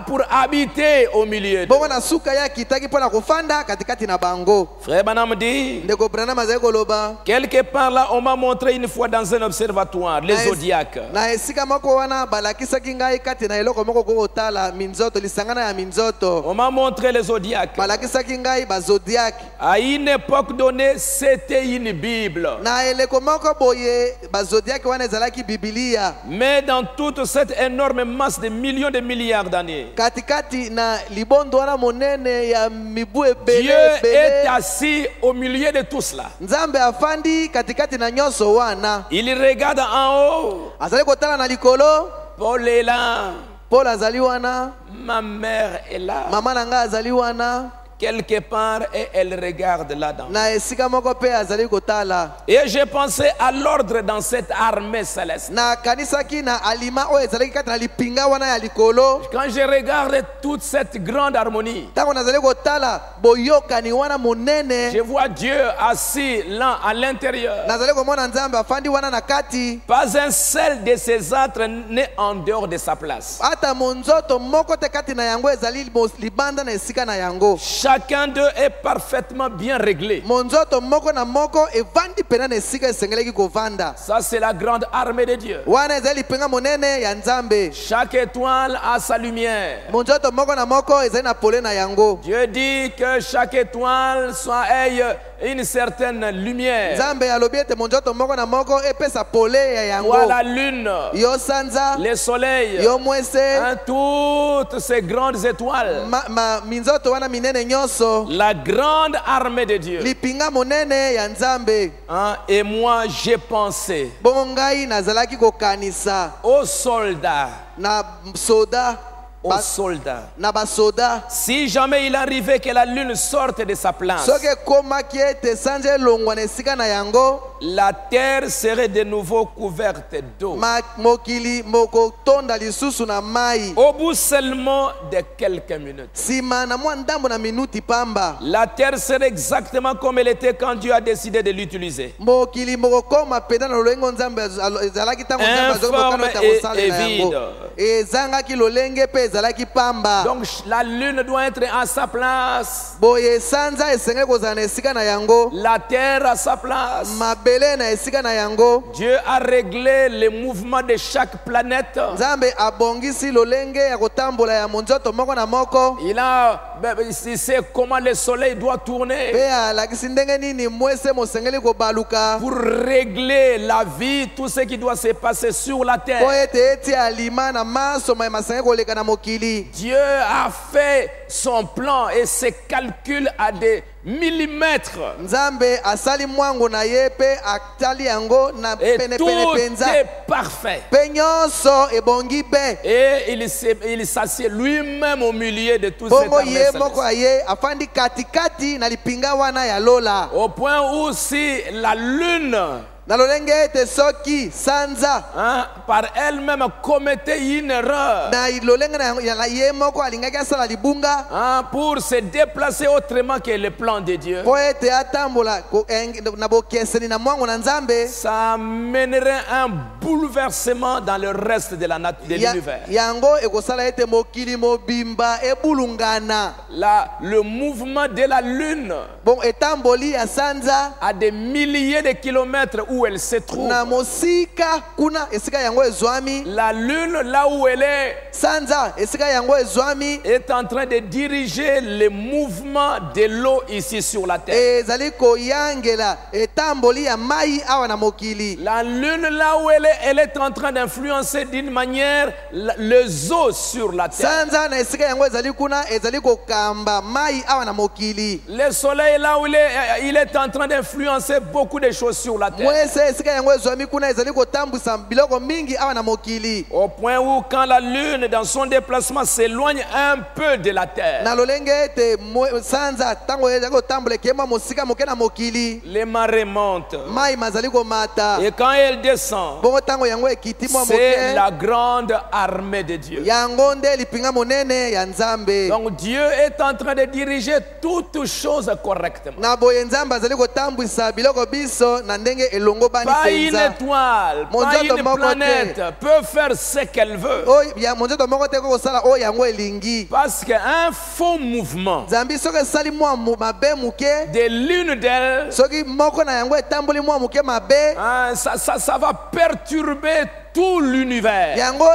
pour habiter au milieu d'eux. bongo na suka ye akitaki mpo na kofanda katikati na bango. Frère Branham dit, ndeko branham azali koloba. quelque part là, on m'a montré une fois dans un observatoire, les zodiaques. na esika moko wana balakisaki ngai kati na eloko moko kokotala minzoto lisangana ya minzoto. On m'a montré les zodiaques. balakisaki ngai bazodiaki. À une époque donnée, c'était une Bible. na eleko moko boye bazodiaki wana ezalaki bibilia. Mais dans toute cette énorme masse de millions de milliards d'années, katikati na libondo wana monene ya mibu Dieu est ebele. assis au milieu de tout cela. nzambe afandi katikati na nyonso wana. Il regarde en haut. azali kotala na likolo. Paul est là. paul azali wana. Ma mère est là. mama na ngai azali wana. Quelque part et elle regarde là-dedans. na esika moko mpe azali kotala. Et j'ai pensé à l'ordre dans cette armée céleste. na kanisaki na alima oyo ezalaki kati na lipinga wana ya likolo. Quand je regarde toute cette grande harmonie, ntango nazali kotala boyokani wana monene. je vois Dieu assis là à l'intérieur. nazali komona nzambe afandi wana na kati. Pas un seul de ces êtres n'est en dehors de sa place. ata monzoto moko te kati na yango ezali libanda na esika na yango. Chacun d'eux est parfaitement bien réglé. monzoto moko na moko evandi pena na esika esengeleki kovanda. Ça, c'est la grande armée de Dieu. wana ezali lipenga monene ya nzambe. Chaque étoile a sa lumière. monzoto moko na moko ezali na pole na yango. Dieu dit que chaque étoile soit ait une certaine lumière. nzambe alobi ete monzoto moko na moko epesa pole ya yango. Toi, la lune, yo sanza. le soleil, yo mwese. hein, toutes ces grandes étoiles. minzoto wana minene nyonso. La grande armée de Dieu. lipinga monene ya nzambe. Hein, et moi, j'ai pensé bongo ngai nazalaki kokanisa aux soldats. na soda. Aux soldats. na basoda. Si jamais il arrivait que la lune sorte de sa place, soki ekomaki ete sanza elongwa na esika na yango. la terre serait de nouveau couverte d'eau. mokili mokotonda lisusu na mai. Au bout seulement de quelques minutes, nsima na mwa ndambo na minuti pamba. la terre serait exactement comme elle était quand Dieu a décidé de l'utiliser. mokili mokokoma mpenza na lolengo nzambe ezalaki ntango nzambe azoki mokano ete akosalela yango. ezangaki lolenge mpe ezalaki pamba. Donc la lune doit être à sa place, boye sanza esengeli kozala na esika na yango. la terre à sa place, mabele mabele na esika na yango. Dieu a réglé les mouvements de chaque planète. Nzambe abongisi lolenge ya kotambola ya monzoto moko na moko. Il sait comment le soleil doit tourner. Pe alakisi ndenge nini mwese mosengeli kobaluka. Pour régler la vie, tout ce qui doit se passer sur la terre. Po ete eti alima na maso mai masengeli koleka na mokili. Dieu a fait son plan et ses calculs à des millimètres. Nzambe asali mwango na ye pe atali yango na pene Tout pene penza. est parfait. Pe nyonso ebongi be. Et il s'assied lui-même au milieu de tout cet Bongo armée ye céleste. moko aye afandi katikati na lipinga wana ya lola. Au point où si la lune, Na lolenge ete soki sanza par elle-même commettait une erreur na lolenge na ye moko alingaki asala libunga pour se déplacer autrement que le plan de Dieu, po ete atambola na bokeseni na mwango na Nzambe, ça mènerait un bouleversement dans le reste de l'univers. yango ekosala ete mokili mobimba ebulungana. Le mouvement de la lune Bon etamboli ya sanza à des milliers de kilomètres où elle se trouve. na mosika kuna esika yango ezwami. La lune, là où elle est, Sanza esika yango ezwami est en train de diriger les mouvements de l'eau ici sur la terre. ezali koyangela etamboli ya mai awa na mokili. La lune, là où elle est en train d'influencer d'une manière les eaux sur la terre. Sanza na esika yango ezali kuna ezali kokamba mai awa na mokili. Le soleil, là où il est en train d'influencer beaucoup de choses sur la terre. Mwese esika yango ezwami kuna ezali kotambwisa biloko mingi awa na mokili. Au point où quand la lune dans son déplacement s'éloigne un peu de la terre, Na lolenge ete sanza tango ezali kotambola ekema mosika moke na mokili, les marées montent. mai mazali komata. Et quand elle descend, Bongo tango yango ekiti mwa c'est moke, la grande armée de Dieu. yango nde lipinga monene ya Nzambe. Donc Dieu est en train de diriger toutes choses correctement. Na boye Nzambe azali kotambwisa biloko biso na ndenge elongo bani Pas une penza. étoile, Mon pas Dieu, une ton planète peut faire ce qu'elle veut. O ya monzoto moko te kosala o yango elingi. Parce qu'un faux mouvement Nzambi soki esali mwa mabe muke, de l'une d'elles, soki moko na yango etamboli mwa muke mabe, ça va perturber tout l'univers. yango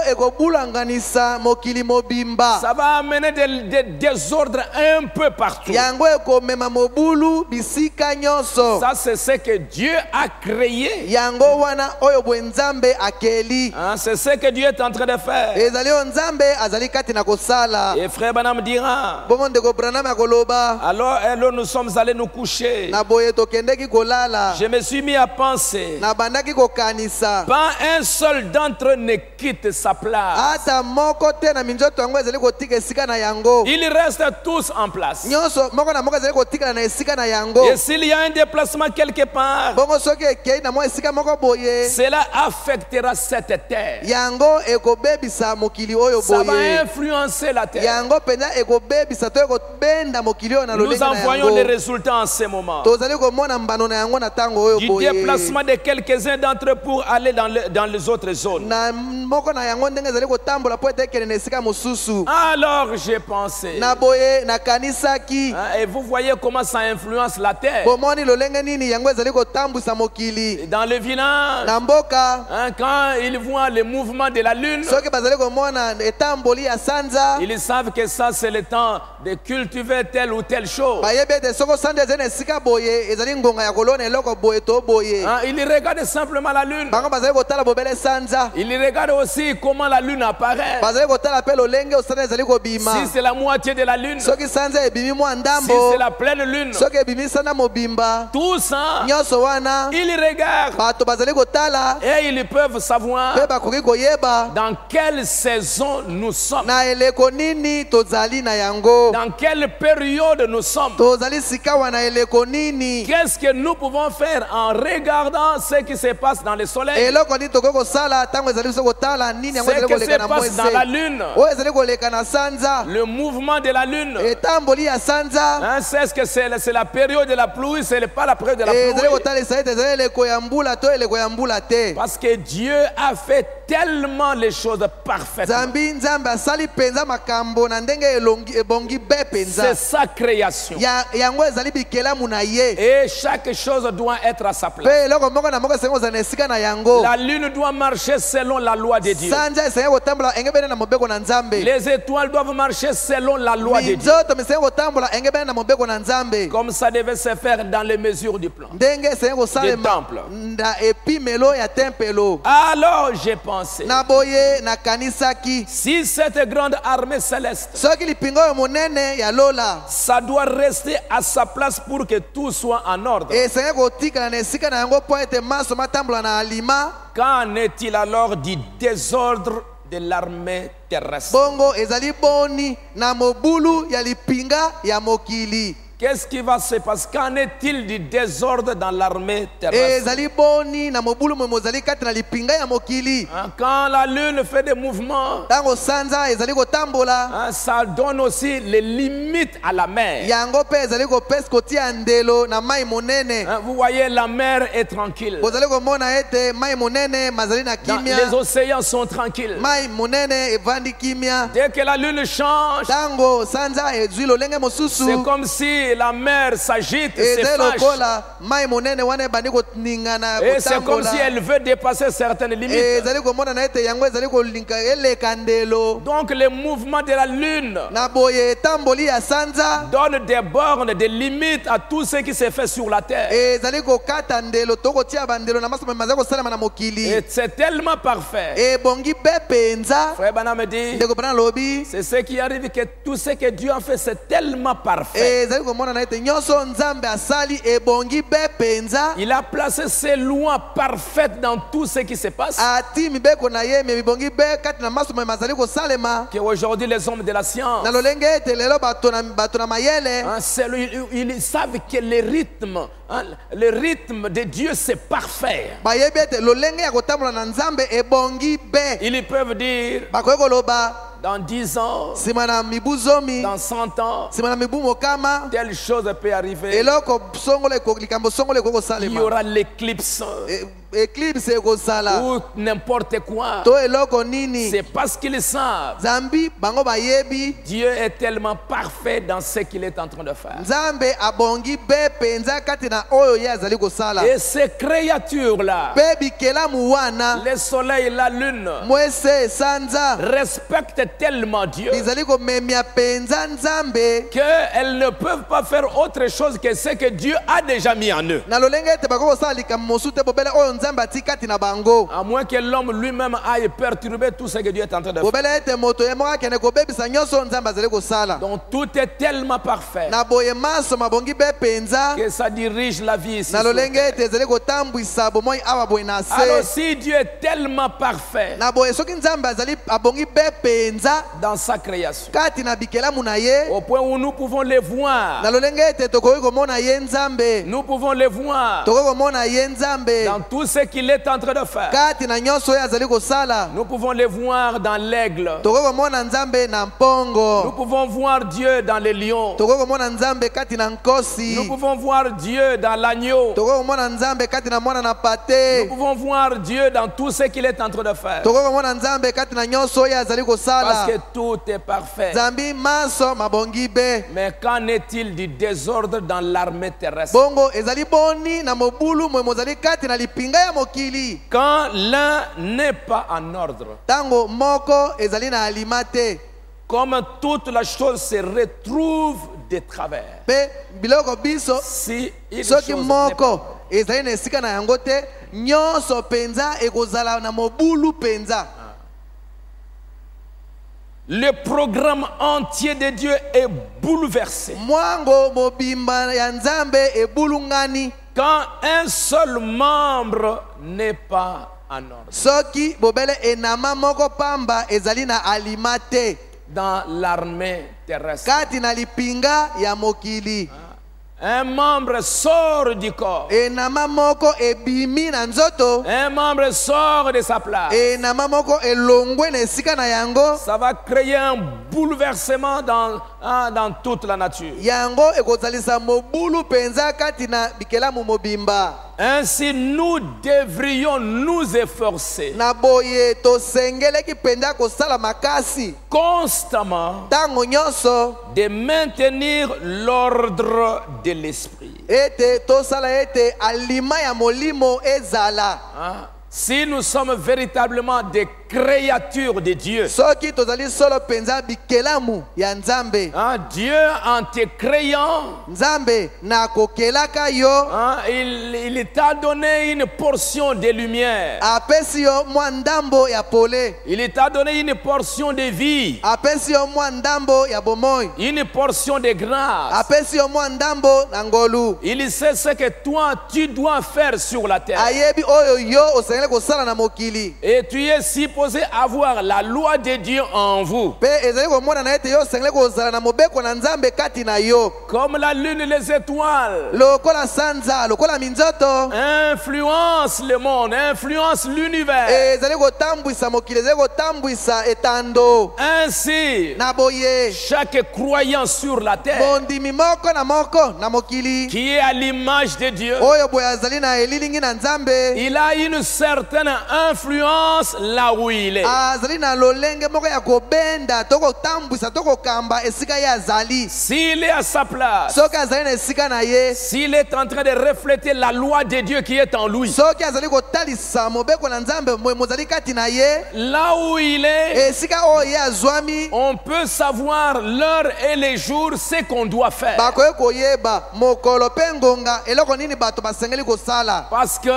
ekobulanganisa mokili mobimba. Ça va amener des désordres un peu partout. Yango ekomema mobulu bisika nyonso. Ça, c'est ce que Dieu a créé. Yango wana oyo bwe Nzambe akeli. C'est ce que Dieu est en train de faire. Ezali o Nzambe azali kati na kosala. Et frère Branham dira, Bongo ndeko Branham akoloba, alors nous sommes allés nous coucher. na boye tokendeki kolala. Je me suis mis à penser, Na bandaki kokanisa. pas un seul d'entre eux ne quitte sa place. Ata moko te na minzoto yango ezali kotika esika na yango. Ils restent tous en place. Nyonso moko na moko ezali kotika na esika na yango. Et s'il y a un déplacement quelque part, Bongo soki ekei na mwa esika moko boye, cela affectera cette terre. yango ekobebisa mokili oyo Ça va boye. influencer la terre. Yango penza ekobebisa to ekobenda mokili oyo na Nous lolenge na envoyons les yango. résultats en ce moment. Tozali komona mbano na yango na tango oyo Du boye. déplacement de quelques-uns d'entre eux pour aller dans les autres zones. Na moko na yango ndenge ezali kotambola po ete ekende na esika mosusu. Alors j'ai pensé, Na boye nakanisaki. et vous voyez comment ça influence la terre. Bomoni lolenge nini yango ezali kotambwisa mokili. Dans le village, Na mboka quand ils voient le mouvement de la lune, soki bazali komona etamboli ya sanza, ils savent que ça c'est le temps de cultiver telle ou telle chose. bayebi ete soko sanza ezali na esika boye ezali ngonga ya kolona eloko boye to boye. Ils regardent simplement la lune. Bango bazali kotala bobele sanza. Ils regardent aussi comment la lune apparaît. Bazali kotala pe lolenge osana ezali kobima. Si c'est la moitié de la lune, si Soki sanza ebimi mwa ndambo, c'est la pleine lune, soki ebimi sana mobimba, tout ça, nyonso wana ils regardent bato bazali kotala et ils peuvent savoir pe bakoki koyeba dans quelle saison nous sommes, na eleko nini tozali na yango, dans quelle période nous sommes. tozali sika wana eleko nini. Qu'est-ce que nous pouvons faire en regardant ce qui se passe dans le soleil, Eloko nini tokoki kosala ntango ezali biso kotala nini yango ce ezali qui koleka se na passe dans la mwese lune, oyo ezali koleka na sanza, le mouvement de la lune. etamboli ya sanza. C'est ce que c'est la période de la pluie, c'est pas la période de la Ezali pluie. kotalisa ete ezali eleko ya mbula to eleko ya mbula te. Parce que Dieu a fait tellement les choses parfaites. Zambi nzambe asali penza makambo na ndenge ebongi be penza. C'est sa création. Yango ezali bikelamu na ye. Et chaque chose doit être à sa place. Pe eloko moko na moko sengo za na esika na yango. La lune doit marcher selon la loi de Dieu. Sanja esengo kotambola engebene na mobeko na nzambe. Les étoiles doivent marcher selon la loi de Dieu. Nzoto mesengo kotambola engebene na mobeko na nzambe. Comme ça devait se faire dans les mesures du plan. Ndenge sengo salema. Temple. Nda epimelo ya tempelo. Alors j'ai pensé, Na boye na kanisaki. si cette grande armée céleste, Soki lipingo yo monene ya lola. ça doit rester à sa place pour que tout soit en ordre. Esengo kotika na esika na yango po ete maso matambola na alima. Qu'en est-il alors du désordre de l'armée terrestre? Bongo ezali boni na mobulu ya lipinga ya mokili. Qu'est-ce qui va se passer? Qu'en est-il du désordre dans l'armée terrestre? Ezali boni na mobulu mozali kati na lipinga ya mokili. Quand la lune fait des mouvements, Tango sanza ezali kotambola. ça donne aussi les limites à la mer. Yango pe ezali kopesa kotia ndelo na mai monene. Vous voyez, la mer est tranquille. Bozali komona ete mai monene mazali na Les kimia. océans sont tranquilles. Mai monene evandi kimia. Dès que la lune change, Tango sanza ezwi lolenge mosusu. c'est comme si la mer s'agite, se Ezali fâche. lokola mai monene wana ebandi koningana Et c'est comme si kotambola. elle veut dépasser certaines limites. Ezali komona na ete yango ezali kolinka eleka ndelo. Donc les mouvements de la lune Na boye etamboli ya sanza. donnent des bornes, des limites à tout ce qui se fait sur la terre. Ezali kokata ndelo tokotia bandelo na masomo mazali kosalema na mokili. Et c'est tellement parfait. Ebongi be penza. Frère Bana me dit, Ndeko bana lobi. c'est ce qui arrive, que tout ce que Dieu a fait, c'est tellement parfait. Ezali komona na ete nyonso nzambe asali ebongi be penza. Il a placé ses lois parfaites dans tout ce qui se passe. Ati mibeko na ye mibongi be kati na masomo mazali kosalema. Qu'aujourd'hui les hommes de la science, Na lolenge ete lelo bato na mayele. ils savent que le rythme de Dieu c'est parfait. Bayebi ete lolenge ya kotambola na nzambe ebongi be. Ils peuvent dire Bakoki koloba dans 10 ans, sima na mibu zomi. dans 100 ans, Sima na mibu mokama. telle chose peut arriver. Eloko songolo likambo songolo ekoko Il y salema. aura l'éclipse Eclipse ekozala. ou n'importe quoi. To eloko nini. C'est parce qu'ils savent. Zambi bango bayebi. Dieu est tellement parfait dans ce qu'il est en train de faire. Nzambe abongi be penza kati na oyo ye azali kosala. Et ces créatures-là, Pe bikelamu wana. le soleil, la lune, Mwese sanza. respectent tellement Dieu Bizali komemia penza nzambe. qu'elles ne peuvent pas faire autre chose que ce que Dieu a déjà mis en eux. Na lolenge ete bako kosala likambo mosusu te bobele oyo nzambe ati kati na bango. À moins que l'homme lui-même aille perturber tout ce que Dieu est en train de faire. Bobele ete moto ye moko akende kobebisa nyonso nzambe azali kosala. Donc tout est tellement parfait Na boye maso mabongi be penza. que ça dirige la vie ici. Na sur lolenge terre. ete ezali kotambwisa bomoi awa boye na Alors se. si Dieu est tellement parfait Na boye soki nzambe azali abongi be penza dans sa création, kati na bikelamu na ye. au point où nous pouvons les voir, Na lolenge ete tokoki komona ye nzambe. nous pouvons les voir Tokoki komona ye nzambe. dans tout ce qu'il est en train de faire. Kati na nyonso oyo azali kosala. Nous pouvons les voir dans l'aigle. Tokoki komona nzambe na Nous mpongo. pouvons voir Dieu dans les lions. Tokoki komona nzambe kati na nkosi. Nous pouvons voir Dieu dans l'agneau. Tokoki komona nzambe kati na mwana na Nous pate. pouvons voir Dieu dans tout ce qu'il est en train de faire. Tokoki komona nzambe kati na nyonso oyo azali Parce kosala. que tout est parfait. Zambi maso mabongi be. Mais qu'en est-il du désordre dans l'armée terrestre? Bongo ezali boni na mobulu mwe mozali kati na lipinga ya mokili. Quand l'un n'est pas en ordre, Tango moko ezali na alima te. comme toute la chose se retrouve de travers. Pe biloko biso Si une soki chose n'est pas- moko ezali na esika na yango te, nyonso penza ekozala na mobulu penza. le programme entier de Dieu est bouleversé. Mwango mobimba ya nzambe ebulungani. Quand un seul membre n'est pas en ordre Soki bobele enama moko pamba ezali na alima te. dans l'armée terrestre, Kati na lipinga ya mokili. un membre sort du corps, Enama moko ebimi na nzoto. un membre sort de sa place. Enama moko elongwe na esika na yango. Ça va créer un bouleversement dans toute la nature. Yango ekozalisa mobulu penza kati na bikelamu mobimba. Ainsi, nous devrions nous efforcer na boye tosengeleki mpenza kosala makasi constamment ntango nyonso de maintenir l'ordre de l'esprit. ete tosala ete alima ya molimo ezala. Hein? Si nous sommes véritablement des créatures de Dieu, soki tozali solo mpenza bikelamu ya nzambe, hein, Dieu en te créant, nzambe na kokelaka yo, hein, il t'a donné une portion de lumière, apesi yo mwa ndambo ya pole, il t'a donné une portion de vie, apesi yo mwa ndambo ya bomoi, une portion de grâce. apesi yo mwa ndambo na ngolu. Il sait ce que toi tu dois faire sur la terre. Ayebi oyo yo osengeli kosala na mokili. Et tu es supposé avoir la loi de Dieu en vous. Pe ezali komona na ete yo osengeli kozala na mobeko na nzambe kati na yo. Comme la lune et les étoiles Lokola sanza, lokola minzoto. influence le monde, influence l'univers. Ezali kotambwisa mokili, ezali kotambwisa etando. Ainsi, Na boye, chaque croyant sur la terre bondimi moko na mokili, qui est à l'image de Dieu, oyo boye azali na elilingi na nzambe, il a une certaine influence là où il est. azali na lolenge moko ya kobenda to kotambwisa to kokamba esika ye azali. S'il est à sa place, Soki azali na esika na ye, s'il est en train de refléter la loi de Dieu qui est en lui, soki azali kotalisa mobeko na nzambe mozali kati na ye, là où il est, esika oyo ye azwami, on peut savoir l'heure et les jours ce qu'on doit faire. bakoki koyeba mokolo mpe ngonga eloko nini bato basengeli kosala. Parce que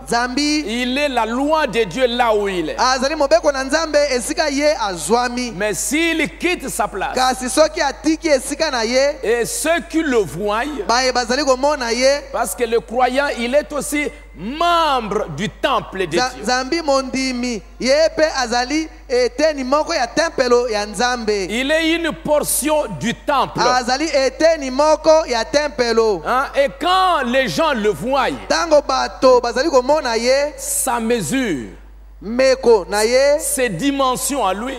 Nzambi il est la loi de Dieu là où il est. azali mobeko na nzambe esika ye azwami. Mais s'il quitte sa place, Kasi soki atiki esika na ye, et ceux qui le voient, baye bazali komona ye, parce que le croyant, il est aussi membre du temple de Dieu. Nzambi mondimi ye pe azali eteni moko ya tempelo ya nzambe. Il est une portion du temple. Azali eteni moko ya tempelo. Hein? Et quand les gens le voient, Tango bato bazali komona ye, sa mesure, meko na ye, ses dimensions à lui,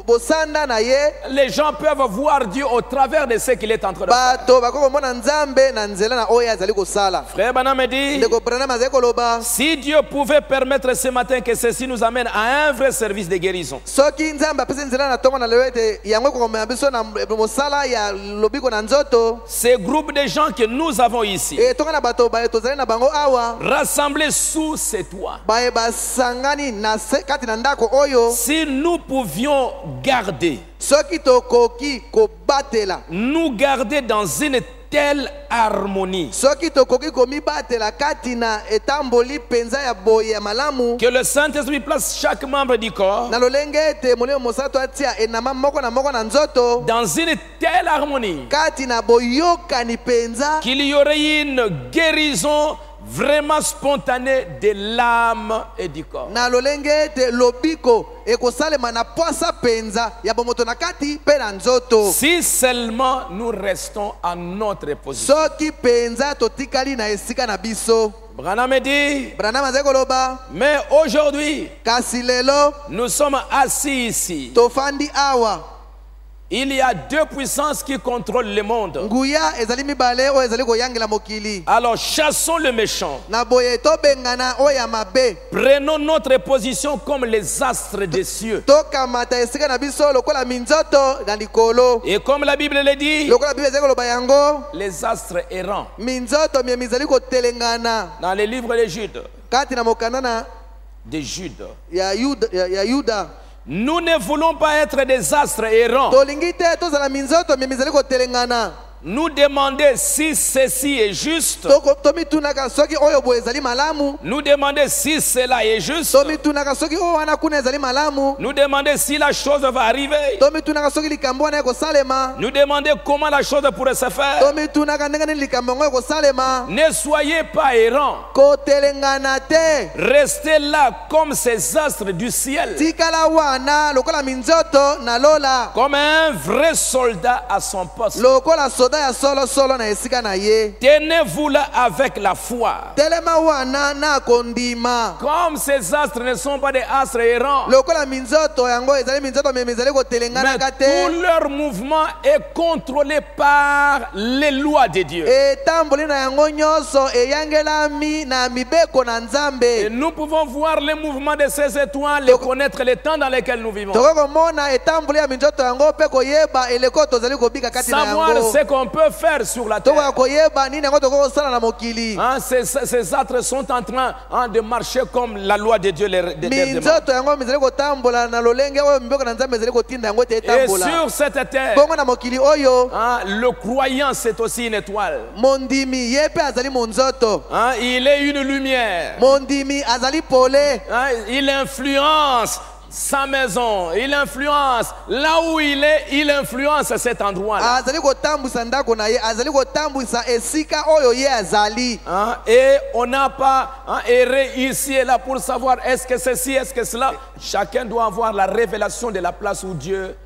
bosanda na ye, les gens peuvent voir Dieu au travers de ce qu'il est en train de faire. bato bako komona nzambe na nzela na oyo azali kosala. Frère Branham dit, Ndeko Branham azali koloba, si Dieu pouvait permettre ce matin que ceci nous amène à un vrai service de guérison, soki nzambe apesi nzela na tongo na lelo ete yango ekomema biso na mosala ya lobiko na nzoto, ces groupes de gens que nous avons ici, tonga na bato baye tozali na bango awa, rassemblés sous ces toits, baye basangani na kati na ndako oyo, si nous pouvions garder, soki tokoki kobatela, nous garder dans une telle harmonie, soki tokoki komibatela kati na etamboli penza ya boye ya malamu, que le Saint-Esprit place chaque membre du corps na lolenge ete molimo mosala to atia enama moko na nzoto dans une telle harmonie kati na boyokani penza, qu'il y aurait une guérison vraiment spontanée de l'âme et du corps. na lolenge ete lobiko ekosalema na poasa penza ya bomoto na kati pe na nzoto. Si seulement nous restons à notre position. Soki penza totikali na esika na biso. Branham dit, Branham azali koloba, mais aujourd'hui, kasi lelo nous sommes assis ici. tofandi awa, Il y a deux puissances qui contrôlent le monde. nguya ezali mibale oyo ezali koyangela mokili. Alors chassons le méchant. Na boye tobengana oyo ya mabe, Prenons notre position comme les astres des cieux. tokamata esika na biso lokola minzoto na likolo. Et comme la Bible le dit, Lokola Bible ezali koloba yango, les astres errants. minzoto mie mizali kotelengana Dans les livres de Jude, kati na mokanda de Jude, ya Yuda. nous ne voulons pas être des astres errants. Tolingi te tozala minzoto mie mizali kotelengana. Nous demander si ceci est juste. Tomitunaka soki oyo boye ezali malamu. Nous demander si cela est juste. Tomitunaka soki oyo wana kuna ezali malamu. Nous demander si la chose va arriver. Tomitunaka soki likambo wana ekosalema. Nous demander comment la chose pourrait se faire. Tomitunaka ndenge nini likambo yango ekosalema. Ne soyez pas errants. Kotelengana te. Restez là comme ces astres du ciel. Tikala wana lokola minzoto na lola. Comme un vrai soldat à son poste. Lokola soda ya solo solo na esika na ye. Tenez-vous là avec la foi. Telema wana na kondima. Comme ces astres ne sont pas des astres errants, Lokola minzoto yango ezali minzoto memezali ko telengana mais kate. tout leur mouvement est contrôlé par les lois de Dieu. Etamboli na yango nyonso eyangelami na mibeko na Et Nzambe. nous pouvons voir les mouvements de ces étoiles et connaître les temps dans lesquels nous vivons. Toko mona etamboli ya minzoto yango pe koyeba eleko tozali kobika kati na Savoir yango. ce qu'on peut faire sur la Toko terre. koyeba nini yango toko sala na mokili. Hein, ces astres sont en train de marcher comme la loi de Dieu les demande. Minzoto yango mizali kotambola na lolenge oyo mibeko na Nzambe ezali kotinda yango te Et etambola. sur cette terre, Bongo na mokili oyo hein, le croyant c'est aussi une étoile. mondimi ye pe azali monzoto. Hein, il est une lumière. Mondimi azali pole. Hein, il influence sa maison, il influence là où il influence cet endroit-là. Azali kotambusa ndako na ye, azali kotambusa esika oyo ye azali. Hein, et on n'a pas erré ici et là pour savoir est-ce que ceci, est-ce que cela. Chacun doit avoir la révélation de la place où Dieu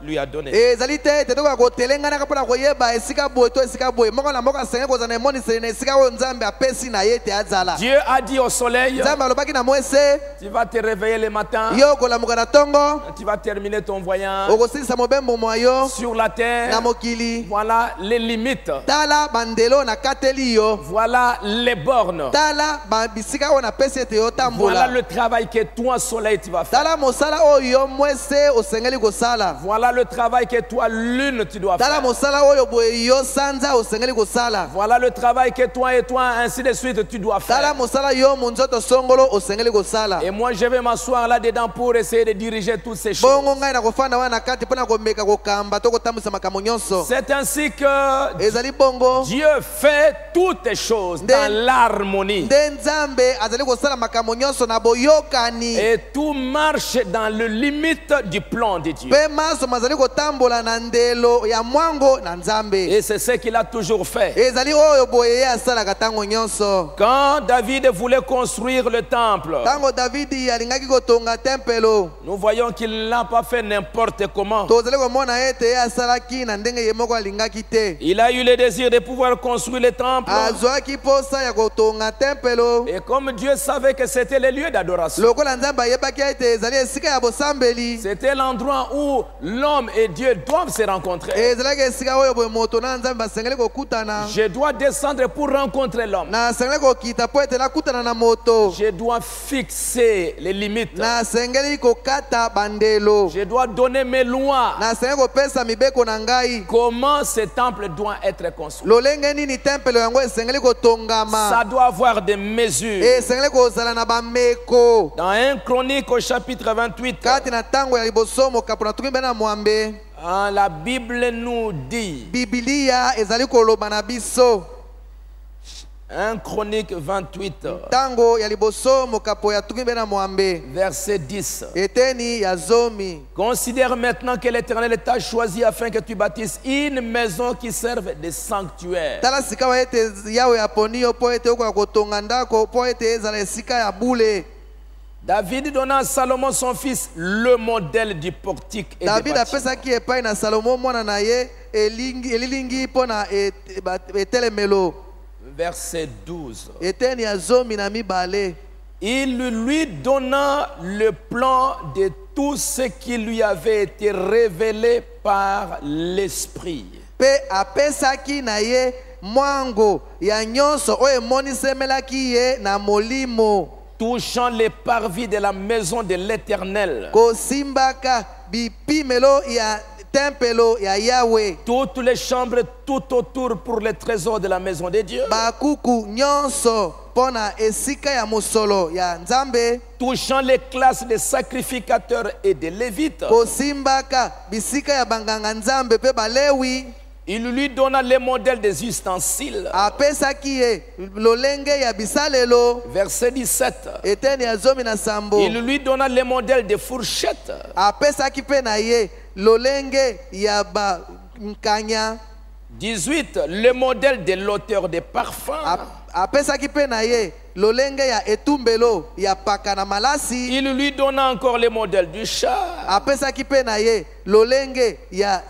lui a donné. Ezali te toka kotelengana kapona koyeba esika boye to esika boye. Moko na moko asenge kozana emoni sene esika oyo Nzambe apesi na ye te azala. Dieu a dit au soleil, Nzambe alobaki na mwese, tu vas te réveiller le matin, yo kolamuka na tongo, tu vas terminer ton voyage. okosilisa mobembo mwayo Sur la terre, na mokili. voilà les limites, Tala bandelo na kateli yo. voilà les bornes, Tala bisika oyo napesi ete yo voilà tambola. le travail que toi soleil tu vas faire. Tala mosala oyo mwese osengeli kosala. Voilà le travail que toi lune tu dois Tala faire. mosala oyo boye yo sanza osengeli kosala. Voilà le travail que toi et toi ainsi de suite tu dois Tala faire. mosala yo monzoto songolo osengeli kosala. Et moi je vais m'asseoir là-dedans pour essayer de diriger toutes ces choses. Bongo ngai na kofanda wana kati pona komeka kokamba to kotambusa makambo nyonso. C'est ainsi que Ezali bongo Dieu fait toutes les choses dans l'harmonie. nde Nzambe azali kosala makambo nyonso na boyokani. Et tout marche dans le limite du plan de Dieu. Pe maso mazali kotambola na ndelo ya mwango na Nzambe. Et c'est ce qu'il a toujours fait. Ezali oyo boye ye asalaka tango nyonso. Quand David voulait construire le temple, Tango Davidi alingaki kotonga tempelo. nous voyons qu'il n'a pas fait n'importe comment. Tozali komona ete ye asalaki na ndenge ye moko alingaki te. Il a eu le désir de pouvoir construire le temple. Azwaki posa ya kotonga tempelo. Et comme Dieu savait que c'était le lieu d'adoration, Lokola Nzambe ayebaki ete ezali esika ya bosambeli. c'était l'endroit où l'homme et Dieu doivent se rencontrer. Ezalaki esika oyo boye moto na Nzambe basengeli kokutana. Je dois descendre pour rencontrer l'homme. Na asengeli kokita po ete nakutana na moto. Je dois fixer les limites. Na asengeli kokata bandelo. Je dois donner mes lois. Na asengeli kopesa mibeko na ngai. Comment ce temple doit être construit. Lolenge nini tempelo yango esengeli kotongama. Ça doit avoir des mesures. Esengeli kozala na bameko. Dans 1 Chronique au chapitre 28, Kati na tango ya liboso mokapo na tukimbe na mwambe. la Bible nous dit, Biblia ezali koloba na biso. 1 Chronique 28, Tango ya liboso mokapo ya tukimbe na mwambe. verset 10. Eteni ya zomi. Considère maintenant que l'Éternel t'a choisi afin que tu bâtisses une maison qui serve de sanctuaire. Tala sika wa ete yawe aponi yo po ete okoka kotonga ndako po ete ezala esika ya bule. David donna à Salomon son fils le modèle du portique et David des bâtiments. apesaki epai na Salomo mwana na ye elilingi mpo na etelemelo. Verset 12. Eteni ya zomi na mibale. Il lui donna le plan de tout ce qui lui avait été révélé par l'Esprit. Pe apesaki na ye mwango ya nyonso oyo emonisemelaki ye na molimo. Touchant les parvis de la maison de l'Éternel. Kosimbaka bipimelo ya tempelo ya Yahweh. Toutes les chambres tout autour pour les trésors de la maison de Dieu. Bakuku nyonso pona esika ya musolo ya Nzambe. Touchant les classes des sacrificateurs et des lévites. Kosimbaka bisika ya banganga Nzambe pe balewi. Il lui donna les modèles des ustensiles. Apesaki ye lolenge ya bisalelo. Verset 17. Eteni ya zomi na sambo. Il lui donna les modèles des fourchettes. Apesaki pe na ye lolenge ya ba nkanya. 18. Le modèle de l'auteur des parfums. apesaki pe na ye lolenge ya etumbelo ya paka na malasi. Il lui donna encore les modèles du char. Apesaki pe na ye lolenge ya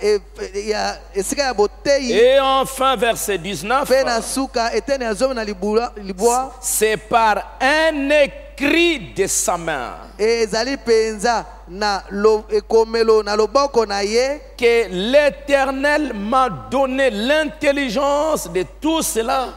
esika ya botei. Et enfin, verset 19. Pe na suka etene ya zomi na libwa. C'est par un écrit de sa main Ezali penza na ekomelo na loboko na ye que l'Éternel m'a donné l'intelligence de tout cela.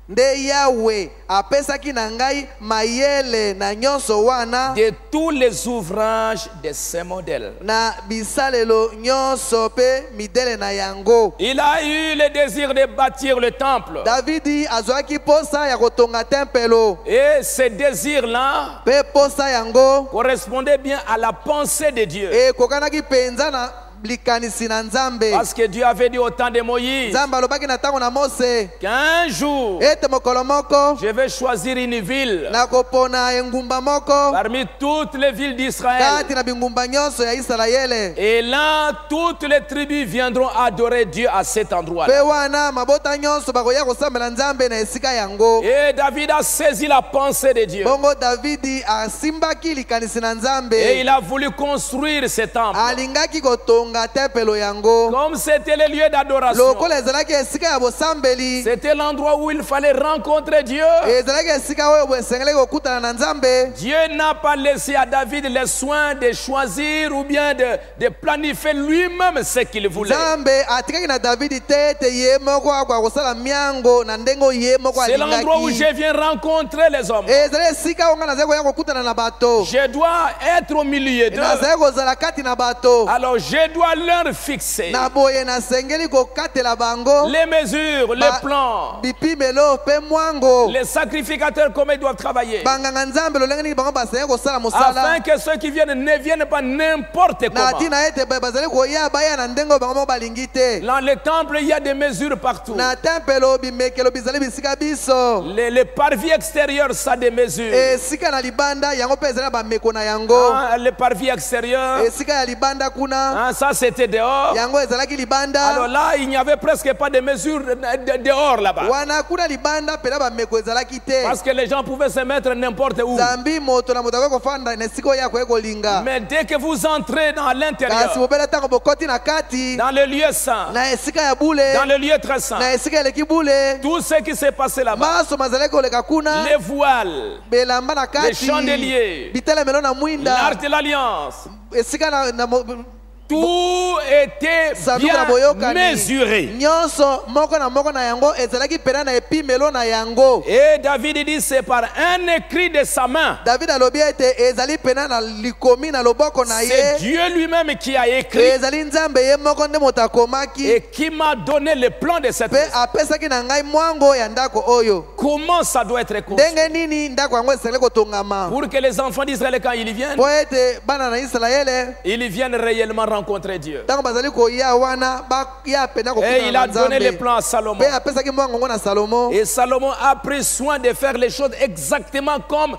Nde Yahweh apesaki na ngai mayele na nyonso wana De tous les ouvrages de ces modèles. na bisalelo nyonso pe midele na yango. Il a eu le désir de bâtir le temple. Davidi azwaki posa ya kotonga tempelo Et ce désir-là pe posa yango correspondait bien à la pensée de Dieu. kokanaki penza na likanisi na Nzambe. Parce que Dieu avait dit au temps de Moïse Nzambe alobaki na tango na Mose qu'un jour, ete mokolo moko je vais choisir une ville na kopona engumba moko parmi toutes les villes d'Israël. kati na bingumba nyonso ya Israele. Et là, toutes les tribus viendront adorer Dieu à cet Pe endroit-là. wana mabota nyonso bakoya kosambela Nzambe na esika yango. Et David a saisi la pensée de Dieu. Bongo Davidi asimbaki likanisi na Nzambe. Et il a voulu construire ce temple. Alingaki kotonga tempelo yango. Comme c'était le lieu d'adoration. Lokola ezalaki esika ya bosambeli. C'était l'endroit où il fallait rencontrer Dieu. Ezalaki esika oyo bosengeli kokutana na Nzambe. Dieu n'a pas laissé à David le soin de choisir ou bien de planifier lui-même ce qu'il voulait. Nzambe atikaki na Davidi te te ye moko akwa kosala miango na ndengo ye moko C'est l'endroit où alingaki. je viens rencontrer les hommes. Ezali esika onga nazali koya kokutana na bato. Je dois être au milieu d'eux. Nazali kozala kati na bato. Alors je dois leur fixer Na boye nasengeli kokatela bango. les mesures, les plans, Bipimelo pe mwango. les sacrificateurs, comment ils doivent travailler. Banganga Nzambe lolenge nini bango basengeli kosala mosala. Afin que ceux qui viennent ne viennent pas n'importe Na comment. tina ete bazali koya baya na ndengo bango moko balingi te. Dans le temple, il y a des mesures partout. Na tempelo bimekelo bizali bisika biso. Le parvis extérieur, ça a des mesures. Esika na libanda yango pe ezali na bameko na yango. Le parvis extérieur, Esika ya libanda kuna ça c'était dehors. yango ezalaki libanda. Alors là, il n'y avait presque pas de mesures dehors là-bas. Wana kuna libanda pela bameko ezalaki te. Parce que les gens pouvaient se mettre n'importe où. Zambi moto na moto akoki kofanda na esika oyo akoki kolinga. Mais dès que vous entrez dans Kasi l'intérieur, bobela ntango bokoti na kati dans le lieu saint, na esika ya bule dans le lieu très saint, na esika eleki bule tout ce qui s'est passé là-bas, maso mazalaki koleka kuna les voiles, belamba na les kati chandeliers, bitelemelo na mwinda l'arche de l'alliance, esika tout était sanduku na bien boyokani mesuré. nyonso moko na yango ezalaki pena na epimelo na yango. Et David dit c'est par un écrit de sa main. David alobi ete ezali pena na likomi na loboko na C'est ye. Dieu lui-même qui a écrit Ezali Nzambe ye moko nde moto akomaki et qui m'a donné le plan de cette pe maison. apesaki na ngai mwango ya ndako oyo. Comment ça doit être construit Ndenge nini ndako yango esengeli kotongama pour que les enfants d'Israël, quand ils viennent, po ete bana na Israele ils viennent réellement rencontrer Dieu. ntango bazali koya wana baya pena Et il a kokutana na donné le Nzambe plan à Salomon. pe apesaki mwango ngo na Salomo. Et Salomon a pris soin de faire les choses exactement comme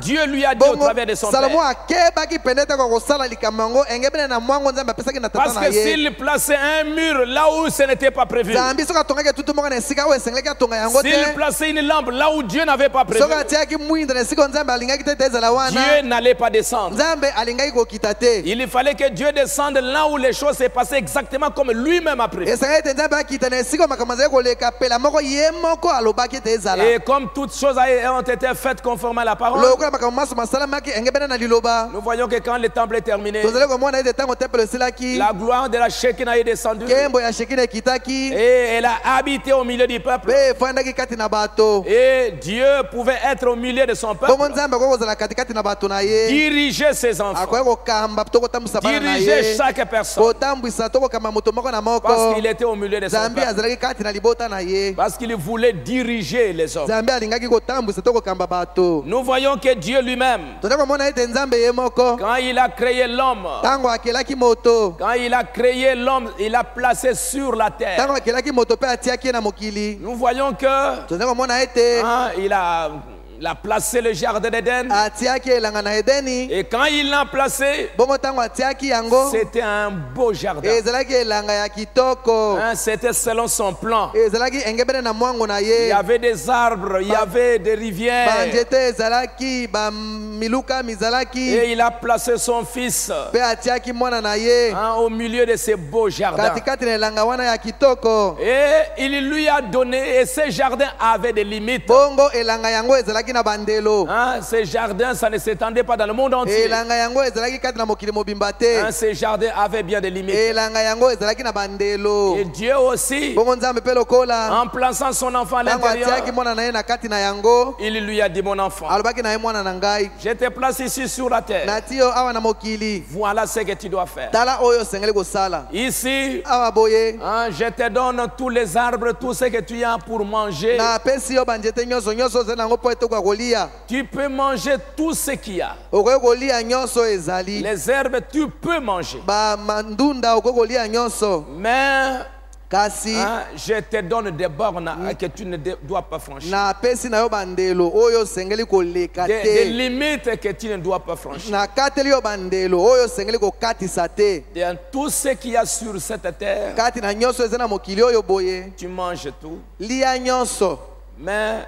Dieu lui a dit au Bongo travers de son Salomo père. akebaki pene te kosala likambo yango engebene na mwango Nzambe apesaki na tata Parce na que ye. s'il plaçait un mur là où ce n'était pas prévu, Nzambe soki atongaki etutu moko na esika oyo esengelaki atonga yango s'il te. plaçait une lampe là où Dieu n'avait pas prévu, Soki atiaki mwinda na esika oyo Nzambe alingaki te ezala wana. Dieu n'allait pas descendre. Nzambe alingaki kokita te. Il fallait que Dieu descende là où les choses se passaient exactement comme lui-même a prévu. Esengeli ete Nzambe akita na esika oyo makambo azali koleka pela moko ye moko alobaki ete ezala. Et comme toutes choses ont été faites conformément à la parole, Lokola makambo maso masalamaki engebene na liloba. nous voyons que quand le temple est terminé, Tozali komona ete ntango tempelo esilaki la gloire de la Shekinah est descendue nkembo ya Shekina ekitaki et elle a habité au milieu du peuple. pe efandaki kati na bato. Et Dieu pouvait être au milieu de son Bongo peuple, Nzambe akoki kozala katikati na bato na ye. diriger ses enfants, Akoki kokamba to kotambwisa bana na diriger ye. chaque personne, Kotambwisa to kokamba moto moko na parce moko. qu'il était au milieu de son Nzambe peuple, azalaki kati na libota na ye. parce qu'il voulait diriger les hommes. Nzambe alingaki kotambwisa to kokamba bato. Nous voyons que Dieu lui-même, Tozali komona ete Nzambe ye moko quand il a créé l'homme, ntango akelaki moto, quand il a créé l'homme, il a placé sur la terre. ntango akelaki moto mpe atiaki ye na mokili. Nous voyons que Tozali komona ete il a Il a placé le jardin d'Éden. atiaki elanga na edeni Et quand il l'a placé, bongo ntango atiaki yango c'était un beau jardin. ezalaki elanga ya kitoko Hein, c'était selon son plan. ezalaki engebene na mwango na Il ye y avait des arbres, il y avait des rivières. banzete ezalaki bamiluka mizalaki Et il a placé son fils, mpe atiaki mwana na ye hein, au milieu de ces beaux jardins. katikati na elanga wana ya kitoko Et il lui a donné, et ces jardins avaient des limites. bongo elanga yango ezalaki na bandelo Hein, ces jardins, ça ne s'étendait pas dans le monde entier. elanga yango ezalaki kati na mokili mobimba te Hein, ces jardins avaient bien des limites. elanga yango ezalaki na bandelo Et Dieu aussi, bongo nzambe mpe lokola en plaçant son enfant à ntango atiaki l'intérieur, mwana na ye na kati na yango il lui a dit, mon enfant, alobaki na ye mwana na ngai je te place ici sur la terre. nati yo awa na mokili Voilà ce que tu dois faire. tala oyo osengeli kosala Ici, awa boye hein, je te donne tous les arbres, tout ce que tu as pour manger. napesi yo banzete nyonso nyonso ozali nango mpo ete okoka kolia Tu peux manger tout ce qu'il y a. okoki kolia nyonso ezali Les herbes, tu peux manger. bamandunda okoki kolia nyonso Mais kasi hein, je te donne des bornes que tu ne dois pas franchir. napesi na yo bandelo oyo osengeli koleka Des te limites que tu ne dois pas franchir. nakateli yo bandelo oyo osengeli kokatisa te Dans tout ce qu'il y a sur cette terre, kati na nyonso eza na mokili oyo boye tu manges tout. lia nyonso Mais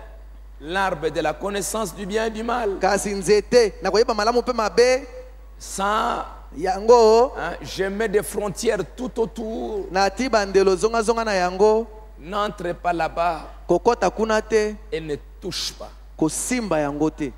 l'arbre de la connaissance du bien et du mal, kasi nzete na koyeba malamu mpe mabe sans, yango hein, je mets des frontières tout autour. nati bandelo zongazonga na yango N'entre pas là-bas kokota kuna te et ne touche pas. kosimba yango te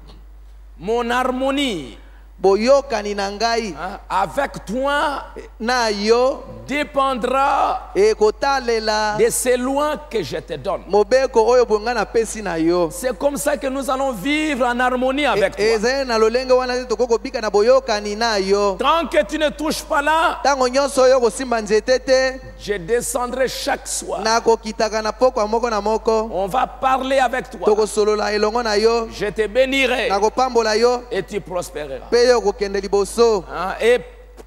Mon harmonie, boyokani na ngai hein, avec toi na yo dépendra ekotalela de ces lois que je te donne. mobeko oyo bonga napesi na yo C'est comme ça que nous allons vivre en harmonie avec toi. ezali na lolenge wana te tokoki kobika na boyokani na yo Tant que tu ne touches pas là, ntango nyonso oyo kosimba nzete te je descendrai chaque soir. nakokitaka na pokwa moko na moko On va parler avec toi. tokosolola elongo na yo Je te bénirai nakopambola yo et tu prospéreras. mpe yo okokende liboso Hein, et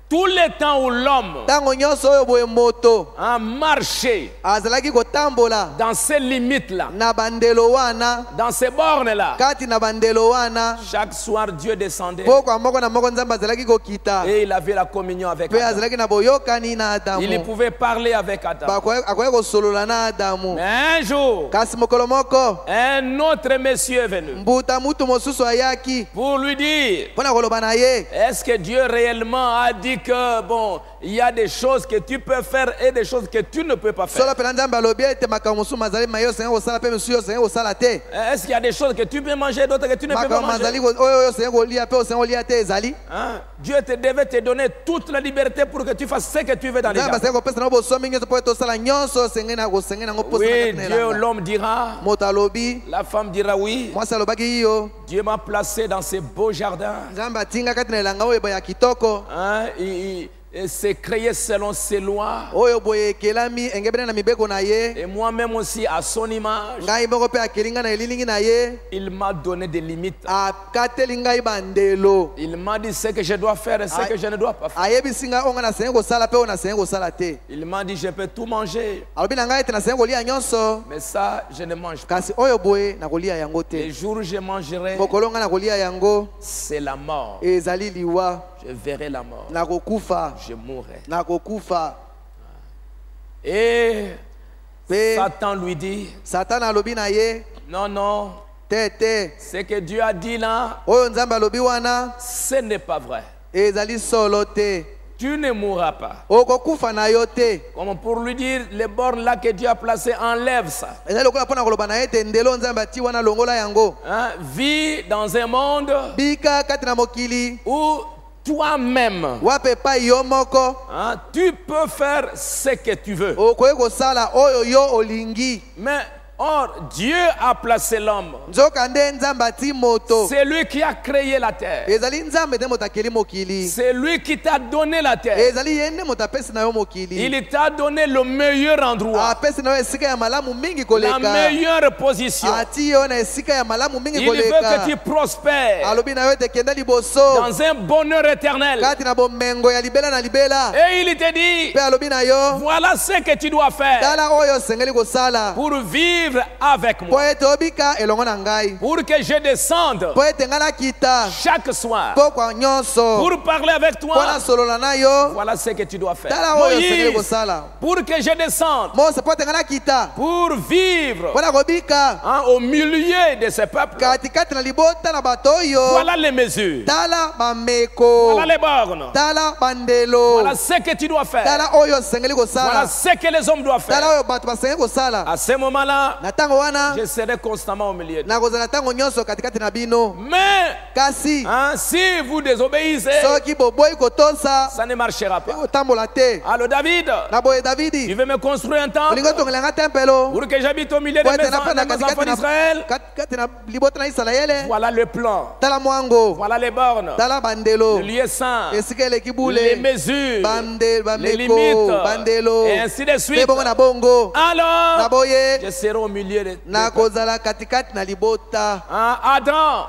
tout le temps où l'homme ntango nyonso oyo boye moto a marché azalaki kotambola dans ces limites-là, na bandelo wana dans ces bornes-là, kati na bandelo wana chaque soir Dieu descendait pokwa moko na moko nzambe azalaki kokita et il avait la communion avec mpe Adam. azalaki na boyokani na Il adamu pouvait parler avec Adam. akoki kosolola na adamu Mais un jour, kasi mokolo moko un autre monsieur est venu mbuta mutu mosusu ayaki pour lui dire, mpo na koloba na ye est-ce que Dieu réellement a dit que, bon, il y a des choses que tu peux faire et des choses que tu ne peux pas solo faire? mpena nzambe alobi ete makambo mosusu mazali maye osengi kosala mpe mosusu osengi kosala te Est-ce qu'il y a des choses que tu peux manger, d'autres que tu ne peux pas makambo mazali manger? oyo osengi kolia mpe osengi kolia te ezali Hein? Dieu devait te donner toute la liberté pour que tu fasses ce que tu veux dans les nzambe jardins. asengi kopesa nango bosomi nyonso mpo ete osala nyonso osengi nango mposa na Oui, kati na Dieu, elanga l'homme dira, moto alobi la femme dira oui. mwasi alobaki yo Dieu m'a placé dans ces beaux jardins. nzambe atinga kati na elanga oyo boye ya kitoko Hein? Et c'est créé selon ses lois. oyo boye ekelami engebene na mibeko na ye Et moi-même aussi, à son image, ngai moko mpe akeli ngai na elilingi na ye il m'a donné des limites. akateli ngai bandelo Il m'a dit ce que je dois faire et ce que je ne dois pas faire. ayebisi ngai oyo ngai nasengi kosala mpe oyo nasengi kosala te Il m'a dit je peux tout manger, alobi na ngai ete nasengi kolia nyonso mais ça, je ne mange pas. kasi oyo boye nakolia yango Les te jours où je mangerai, mokolo ngai nakolia yango c'est la mort. ezali liwa Je verrai la mort. nakokufa Je mourrai. nakokufa Et mpe Satan lui dit, satana alobi na ye non, non, te te ce que Dieu a dit là, oyo nzambe alobi wana ce n'est pas vrai. ezali solo te Tu ne mourras pas. okokufa na yo te Comme pour lui dire, les bornes là que Dieu a placées, enlève ça. ezali lokola mpo na koloba na ye ete ndelo nzambe ati wana longola yango Hein? Vis dans un monde bika kati na mokili où toi-même, wape epai yo moko hein, tu peux faire ce que tu veux. okoki kosala oyo yo olingi Mais or, Dieu a placé l'homme. nzoka nde nzambe ati moto C'est lui qui a créé la terre. ezali nzambe nde moto akeli mokili C'est lui qui t'a donné la terre. ezali ye nde moto apesi na yo mokili Il t'a donné le meilleur endroit, apesi na yo esika ya malamu mingi la koleka meilleure position. ati yo na esika ya malamu mingi Il veut que koleka tu prospères alobi na yo ete kenda liboso dans un bonheur éternel. kati na bomengo ya libela na libela Et il te dit, mpe alobi na yo voilà ce que tu dois faire tala oyo osengeli kosala pour vivre vivre avec po moi. ete obika elongo na ngai, Pour que je descende po ete ngai nakita chaque soir. pokwa nyonso Pour parler avec mpo toi. nasolola na yo. Voilà ce que tu dois faire. Tala oyo osengeli Moïse, kosala. pour que je descende. Mose po ete ngai nakita Pour vivre mpo na kobika au milieu de ce peuple. katikati na libota na bato oyo. Voilà les mesures. Tala bameko, Voilà les bornes. tala bandelo, Voilà ce que tu dois faire. tala oyo osengeli Voilà kosala, ce que les hommes doivent tala faire. oyo bato basengeli kosala. À ce moment-là, Na ntango wana je serai constamment au milieu. nakozala ntango nyonso katikati na bino. Mais Kasi si vous désobéissez, soki boboyi kotosa ça ne marchera pas. otambola te. Alors David, Na boye tu Davidi veux me construire un temple olingi otongelanga tempelo pour que j'habite au milieu de po ete mes napanda enfants d'Israël. katikati na libota na Isalaele. Voilà le plan. Tala mwango, Voilà les bornes. tala bandelo, Le lieu saint. esika eleki Les bule, mesures. bande Les bameko, limites. bandelo, Et ainsi de mpe suite. bongo na bongo. Na Alors, boye je serai au milieu de nakozala katikati na libota. Adam,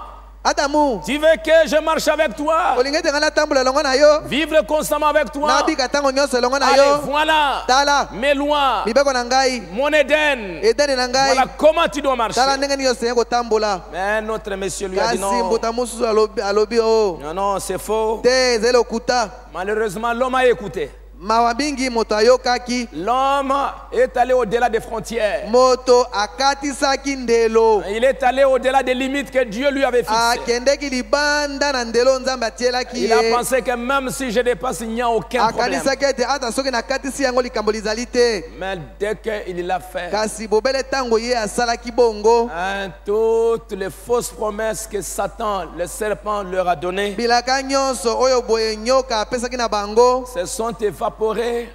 Adamu, tu veux que je marche avec toi? olingi ete ngai natambola elongo na yo, Vivre constamment avec toi? nabika ntango nyonso elongo na Allez, yo. voilà Tala mes lois, mibeko na ngai, mon Éden. edeni na ngai, Voilà comment tu dois marcher. tala ndenge nini osengi kotambola. Mais notre monsieur lui a Kasi dit non. mbuta mosusu alobi o Non, non, c'est faux. te ezali lokuta. Malheureusement, l'homme a écouté. Mawa mingi moto ayokaki, L'homme est allé au-delà des frontières. moto akatisaki ndelo, Il est allé au-delà des limites que Dieu lui avait fixées. akendeki libanda na ndelo nzambe atielaki Il a ye. pensé que même si je dépasse, il n'y a aucun problème. akanisaki ete ata soki nakatisi yango likambo lizali te. Mais dès qu'il l'a fait, Kasi bobele ntango ye asalaki bongo, toutes les fausses promesses que Satan, le serpent, leur a données, bilaka nyonso oyo boye nyoka apesaki na bango se sont évaporées.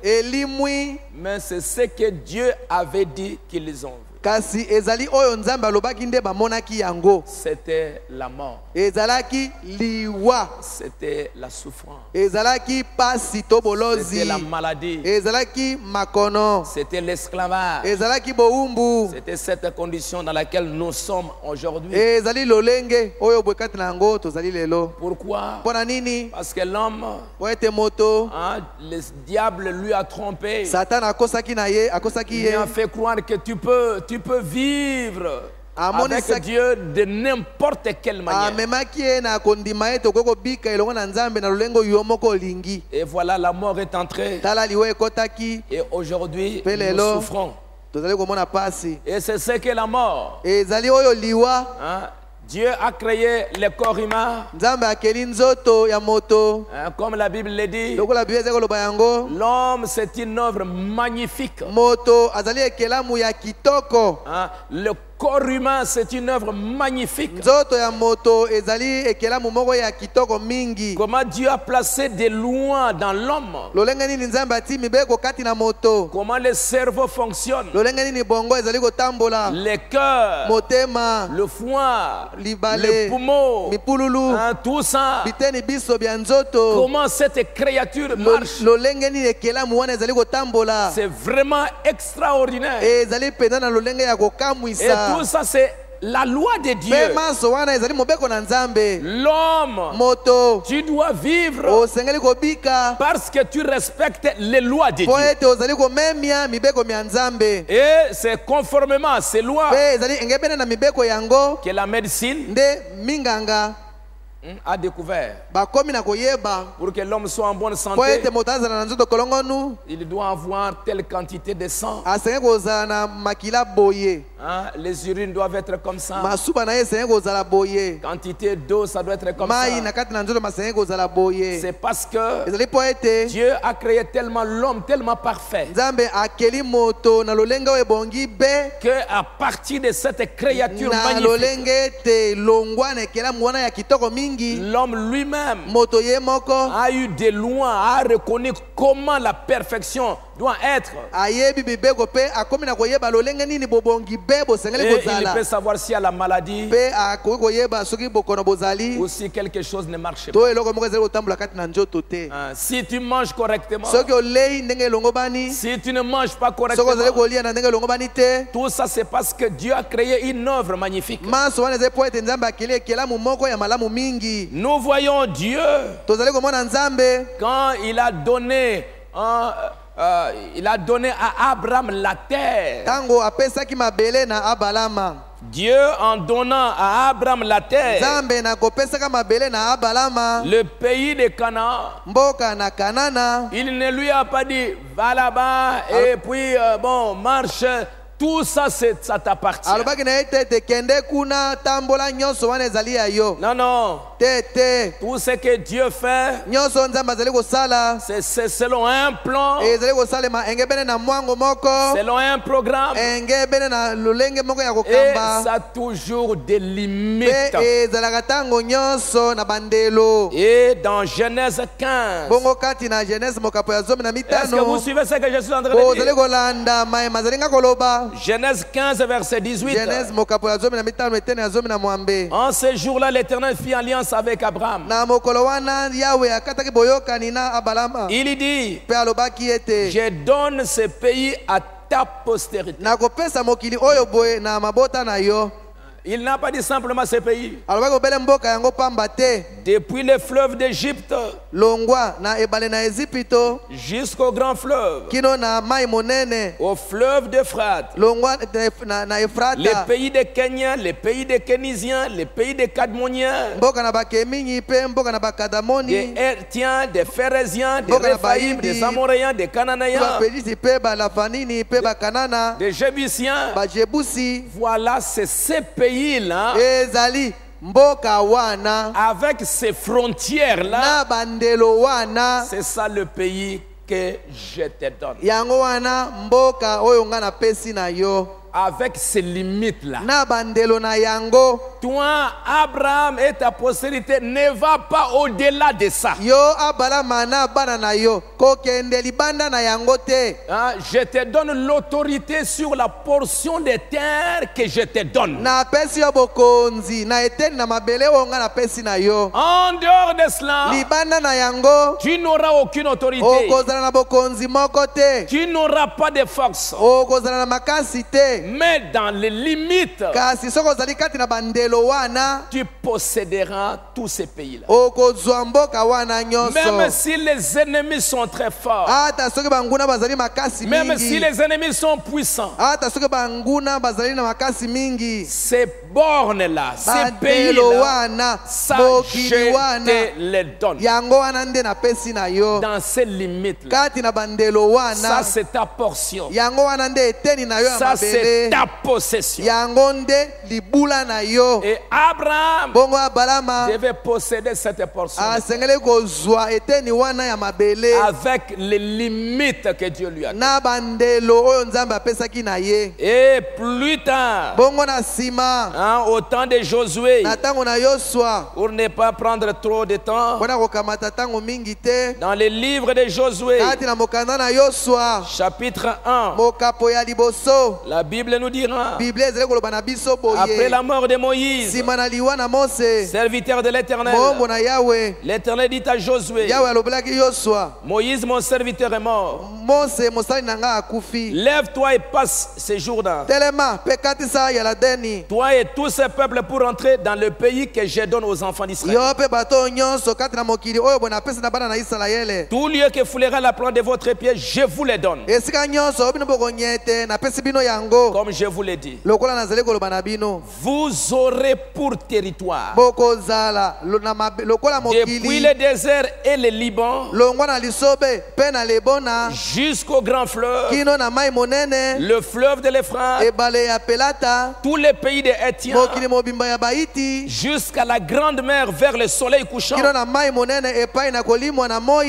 elimwi. Mais c'est ce que Dieu avait dit qu'ils ont vu. Kasi ezali oyo nzambe alobaki nde bamonaki yango. C'était la mort. Ezalaki liwa, C'était la souffrance. ezalaki pasi to bolozi, C'était la maladie. ezalaki makono, C'était l'esclavage. ezalaki bowumbu, C'était cette condition dans laquelle nous sommes aujourd'hui. ezali lolenge oyo boye kati na yango tozali lelo. Pourquoi? Mpona nini? Parce que l'homme, Po ete moto le diable lui a trompé. Satan akosaki na ye, akosaki Il ye, a fait croire que tu peux vivre Amoni avec sak- Dieu de n'importe quelle manière. amemaki ye na kondima ete okoki kobika elongo na nzambe na lolenge yo moko olingi. Et voilà, la mort est entrée. Tala liwa ekotaki, Et aujourd'hui, Pe nous lelo. souffrons. tozali komona pasi. Et c'est ce que la mort. Ezali oyo liwa, Dieu a créé le corps humain. nzambe akeli nzoto ya moto. Comme la Bible le dit, Lokola Biblia ezali koloba yango, l'homme c'est une œuvre magnifique. moto azali ekelamu ya kitoko. Le corps humain c'est une œuvre magnifique. Nzoto ya moto ezali ekelamu moko ya kitoko mingi. Comment Dieu a placé des lois dans l'homme. Lolenge nini nzambe ati mibeko kati na moto. Comment le cerveau fonctionne. Lolenge nini bongo ezali kotambola. Le cœur, Motema, le foie, libale, les poumons, mipululu, tout ça. biteni biso bya nzoto. Comment cette créature marche. Lolenge nini ekelamu wana ezali kotambola. C'est vraiment extraordinaire. Ezali penza na lolenge ya Et kokamwisa. tout ça c'est la loi de Dieu. Pe maso wana ezali mobeko na nzambe. L'homme, Moto tu dois vivre osengeli kobika parce que tu respectes les lois de po Dieu. ete ozali komemia mibeko mya nzambe. Et c'est conformément à ces lois Pe ezali engebene na mibeko yango que la médecine nde minganga a découvert. bakomi na koyeba Pour que l'homme soit en bonne po santé, ete moto azala na nzoto kolongonu, il doit avoir telle quantité de sang. asengi kozala na makila boye, Les urines doivent être comme ça. masuba na ye esengi kozala boye, Quantité d'eau, ça doit être comme mai na ça. kati na nzoto masengi kozala boye. C'est parce que Ezali po ete Dieu a créé tellement l'homme, tellement parfait, nzambe akeli moto na lolenge oyo ebongi be, que à partir de cette créature na magnifique, lolenge ete longwana ekelamu wana ya kitoko mingi, l'homme lui-même moto ye moko a eu des lois, a reconnu comment la perfection doit être. ayebi bibeko pe akomi na koyeba lolenge nini bobongi be bosengeli Et il kozala, peut savoir s'il y a la maladie pe akoki koyeba soki bokono bozali ou si quelque chose ne marche pas. to eloko moko ezali kotambola kati na nzoto te. Si tu manges correctement, Soki olei ndenge elongo bani, si tu ne manges pas soki ozali correctement, kolia na ndenge elongo bani te, tout ça c'est parce que Dieu a créé une œuvre magnifique. maso wana ezali po ete nzambe akeli ekelamu moko ya malamu mingi. Nous voyons Dieu Tozali komona nzambe quand il a donné il a donné à Abraham la terre. tango apesaki mabele na Abalama. Dieu, en donnant à Abraham la terre, Nzambe na kopesaka mabele na Abalama, le pays de Canaan, mboka na Kanana, il ne lui a pas dit va là-bas et puis bon marche, tout ça ça t'appartient. alobaki na ete te kende kuna tambola nyonso wana ezali ya yo. Non, non. Te Tout ce que Dieu fait, nyonso Nzambe azali kosala c'est selon un plan, ezali kosalema engebene na mwango moko, selon un programme, engebene na lolenge moko ya et kokamba, ça a toujours des limites. pe ezalaka tango nyonso na bandelo. Et dans Genèse 15, Bongo kati na Genèse mokapo ya 15 est-ce que vous suivez ce que je suis en train de ozali dire? kolanda mayema azali nga koloba. Genèse 15, verset 18. Genèse mokapo ya 15 etene ya 17. En ce jour-là, l'Éternel fit alliance avec Abraham. Na mokolo wana Yawe akataki boyokani na Abalama. Il dit, Pe alobaki ete je donne ce pays à ta postérité. nakopesa mokili oyo boye na mabota na yo. Il n'a pas dit simplement ce pays. Alobaki obele mboka yango pamba te. Depuis les fleuves d'Égypte Longwa na ebale na Ezipito jusqu'au grand fleuve, kino na mai monene. au fleuve d'Euphrate, Longwa na Efrata. les pays des Kenyans, les pays des Kénisiens, les pays des Cadmoniens, Mboka na Bakeminyi pe mboka na des Bakadamoni. Hertiens, des Phérésiens, des Mboka na Réphaïm, Baïdi. des Amoréens, des Cananéens, Bapelisi pe Balafanini pe Bakanana. des Jébusiens. Bajebusi. Voilà, c'est ces pays-là, Ezali mboka wana avec ces frontières-là, na bandelo wana. c'est ça le pays que je te donne. Yango wana mboka oyo nga napesi na yo. Avec ces limites-là. Na bandelo na yango. Toi, Abraham et ta postérité, ne va pas au-delà de ça. Yo Abalama na bana na yo kokende libanda na yango te. Hein, je te donne l'autorité sur la portion des terres que je te donne. Na pesi yo bokonzi na eteni na mabele oyo nga napesi na yo. En dehors de cela, Libanda na yango tu n'auras aucune autorité. okozala na bokonzi moko te. Tu n'auras pas de force. Okozala na makasi te. Mais dans les limites, Kasi soko ozali kati na bandelo wana tu posséderas tous ces pays-là. okozwa mboka wana nyonso. Même si les ennemis sont très forts, Ata soki banguna bazali makasi même si mingi. les ennemis sont puissants, Ata soki banguna bazali na makasi mingi. ces bornes-là, ces Bandelo pays-là, wana ça, mokili je wana te les donne. yango wana nde napesi na yo. Dans ces limites-là, Kati na bandelo ça wana c'est ta portion. yango wana nde eteni na yo ya Ça c'est mabele. ta possession. Yango nde libula na yo. Et Abraham Bongo Abalama devait posséder cette portion asengeli kozwa eteni wana ya mabele avec les limites que Dieu lui a données. na bandelo oyo Nzambe apesaki na ye. Et plus tard, Bongo na sima hein, au temps de Josué, na tango na Yosua pour ne pas prendre trop de temps, mpona kokamata tango mingi te. dans le livre de Josué, Kati na mokanda na Yosua chapitre 1, mokapo ya liboso la Bible nous dira, Bible ezali koloba na biso après boye la mort de Moïse, sima na liwa na Mose serviteur de l'Éternel, mombo na Yawe. l'Éternel dit à Josué, Yawe alobelaki Yosua, Moïse mon serviteur est mort, Mose mosali na nga akufi. lève-toi et passe ces jours-là, Telema pe katisa ya ladeni. toi et tout ce peuple pour entrer dans le pays que je donne aux enfants d'Israël. Yo pe bato nyonso kati na mokili oyo bona pesa na bana na Israele. Tout lieu que foulera la plante de votre pied, je vous les donne, Esika nyonso bino bokonyete na pesi bino yango. comme je vous l'ai dit. Lokola nazali koloba na bino. Vous aurez pour territoire, Bokozala lokola depuis mokili. le désert et le Liban, Longwa na lisobe pe na lebona jusqu'au grand fleuve, kino na mai monene. le fleuve de l'Euphrate, Ebale ya pelata tous les pays des Hétiens, mokili mobimba ya Baiti jusqu'à la grande mer vers le soleil couchant. kino na mai monene epai na kolimwa na moi.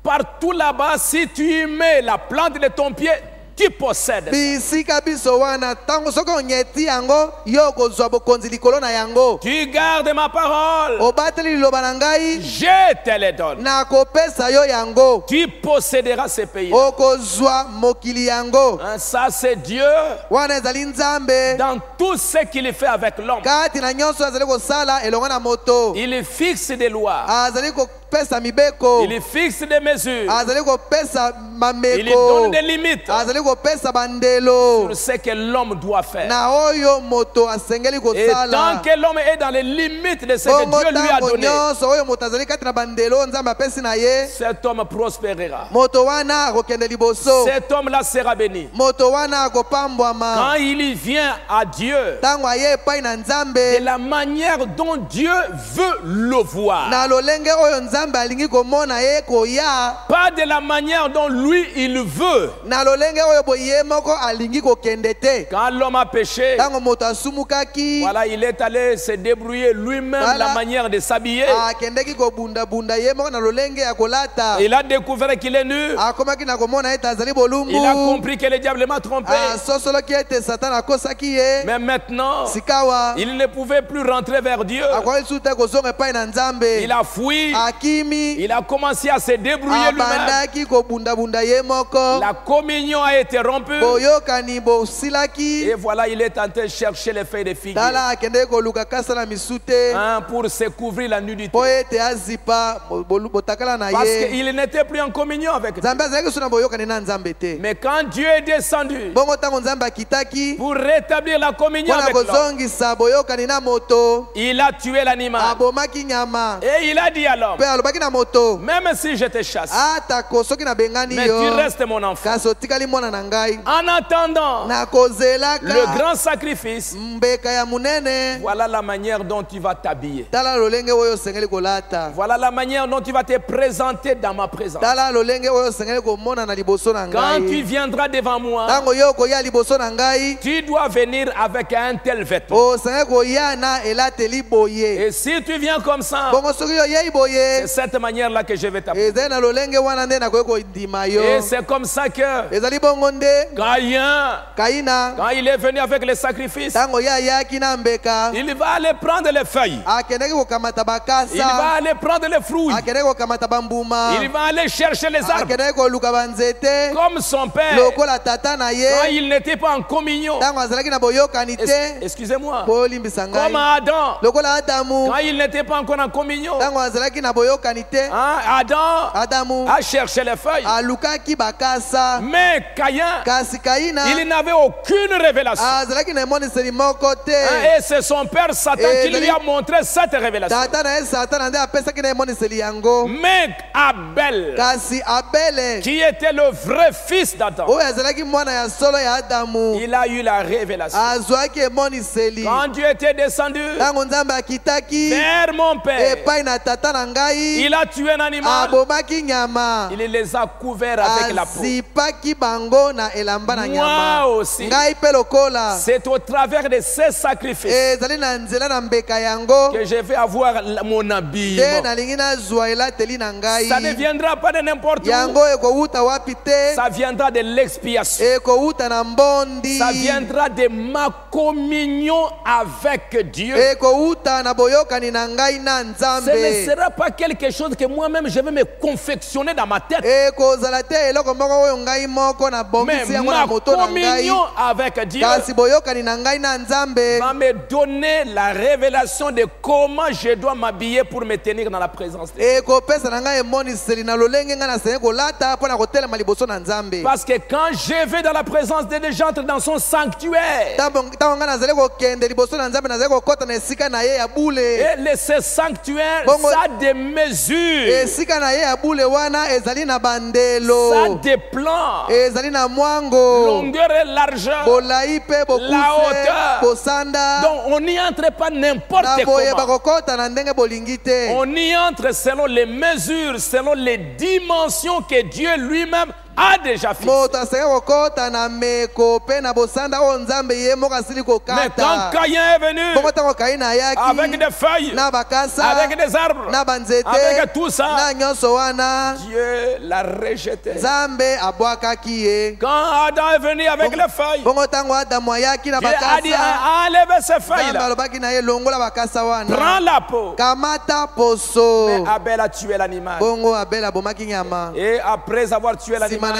Partout là-bas, si tu y mets la plante de ton pied, tu possèdes. Bisika biso wana tango soki onyeti yango yo kozwa bokonzi likolo na yango. Tu gardes ma parole, Obateli liloba na ngai je te les donne. nakopesa yo yango. Tu posséderas ces pays. Okozwa mokili yango. Ça, c'est Dieu Wana ezali Nzambe dans tout ce qu'il fait avec l'homme. kati na nyonso azali kosala elongo na moto. Il fixe des lois. Azali kopesa mibeko Il fixe des mesures. azali kopesa Il donne des mameko limites azali kopesa bandelo sur ce que l'homme doit faire. na oyo moto asengeli Et tant kosala que l'homme est dans les limites de ce que bongo Dieu lui a ntango donné, nyonso oyo moto azali kati na bandelo nzambe apesi na ye cet homme prospérera. moto wana akokende liboso Cet homme-là sera béni. moto wana akopambwama Quand il y vient à Dieu, ntango aye epai na de nzambe la manière dont Dieu veut le voir. na lolenge oyo nzambe alingi komona ye koya Pas de la manière dont lui il veut. na lolenge oyo boye ye moko alingi kokende te Quand l'homme a péché, ntango moto asumukaki voilà, il est allé se débrouiller lui-même Voilà. la manière de s'habiller. akendeki kobundabunda ye moko na lolenge ya kolata Il a découvert qu'il est nu. akomaki na komona ete azali bolumbu Il a compris que le diable m'a trompé. asosoloki ete satana akosaki ye Mais maintenant, sikawa il ne pouvait plus rentrer vers Dieu. akoki su te kozonga epai na nzambe Il a fui. akimi Il a commencé à se débrouiller lui-même. abandaki kobundabunda ye moko La communion a été rompue. boyokani bosilaki Et voilà, il est en train de chercher les feuilles de figuier tala akendeki koluka kasa na misu te pour se couvrir la nudité. mpo ete azipa botakala na Parce ye qu'il n'était plus en communion avec Dieu. nzambe azalaki so na boyokani na nzambe te Mais quand Dieu est descendu bongo ntango nzambe akitaki pour rétablir la communion mpona avec l'homme, kozongisa boyokani na moto il a tué l'animal. abomaki nyama Et il a dit à l'homme, mpe alobaki na moto même si je te chasse, atako soki nabengani mais tu yo restes mon enfant. kasi otikali mwana na ngai En attendant le nakozelaka grand sacrifice, mbeka ya munene voilà la manière dont tu vas t'habiller. tala lolenge oyo osengeli kolata Voilà la manière dont tu vas te présenter dans ma présence. tala lolenge oyo osengeli komona na liboso na Quand tu ngai viendras devant moi, ntango yo okoya liboso na ngai tu dois venir avec un tel vêtement. osengeli koya na elateli boye Et si tu viens comme ça, bongo soki oyei c'est boye cette manière-là que je vais t'appeler. ezali na lolenge wana nde nakoki kondima yo Et c'est comme ça que ezali bongo nde Caïn, kaina quand il est venu avec les sacrifices, ntango ye ayaki na mbeka il va aller prendre les feuilles. akendeki kokamata Il va bakasa aller prendre les fruits. akendeki kokamata bambuma Il va aller chercher les arbres. akendeki koluka banzete Comme son père, lokola tata na quand ye il n'était pas en communion. ntango azalaki na boyokani te Excusez-moi. bolimbisa Comme ngai Adam, lokola adamu quand il n'était pas encore en communion. ntango azalaki na boyokani te Adam adamu a cherché les feuilles. alukaki bakasa Mais Caïn, kasi kaina il n'avait aucune révélation. azalaki na emoniseli moko te Et c'est son père Satan qui lui a montré cette révélation. tata na ye satana nde apesaki na emoniseli yango Mais Abel, kasi abele qui était le vrai fils d'Adam, oyo azalaki mwana ya solo ya adamu il a eu la révélation. azwaki emoniseli Quand Dieu était descendu ntango nzambe akitaki vers mon père, epai na tata na ngai il a tué un animal. abomaki nyama Il les a couverts avec la peau. azipaki bango na elamba na nyama Moi aussi, ngai mpe lokola c'est au travers de ces sacrifices ezali na nzela na mbeka yango que je vais avoir mon nde habillement. nalingi nazwa elateli na ngai Ça ne viendra pas de n'importe où. yango ekowuta wapi te Ça viendra de l'expiation. ekowuta na mbondi Ça viendra de ma communion avec Dieu. ekowuta na boyokani na ngai na Ce ne nzambe sera pas quelque chose que moi-même je vais me confectionner dans ma tête. ekozala te eloko moko oyo ngai moko na Mais bongisi yango ma na moto na ngai communion avec Dieu kasi boyokani na ngai na nzambe va me donner la révélation de comment je dois m'habiller pour me tenir dans la présence de Dieu. ekopesa na ngai emoniseli na lolenge ngai nasengi kolata mpo na kotelema liboso na nzambe Parce que quand je vais dans la présence de Dieu, j'entre dans son sanctuaire. ntango ngai nazali kokende liboso na nzambe nazali kokɔta na esika na ye ya bule Et ce sanctuaire, Bongo- ça a des mesures, esika na ye ya bule wana ezali na ça a bandelo des plans, ezali na mwango longueur et largeur. bolayi mpe La bokuse hauteur. bosanda Donc on n'y entre pas n'importe na boye comment. bakokɔta na ndenge bolingi te On y entre selon les mesures, selon les dimensions que Dieu lui-même a déjà fixées. moto asengeli kokɔta na meko mpe na bosanda oyo nzambe ye moko asili Mais quand kokata Caïn est venu bongo ntango kaina avec ayaki des feuilles, na bakasa avec des arbres, na banzete avec tout ça, na nyonso wana Dieu l'a rejeté. nzambe abwakaki ye Quand Adam est venu avec les feuilles, bongo ntango adamu ayaki na Dieu a dit bakasa enlevez ces nzambe feuilles-là, alobaki na ye longola bakasa wana prends la peau. kamata poso Mais Abel a tué l'animal. bongo abel abomaki nyama Et après avoir tué l'animal, l'animal.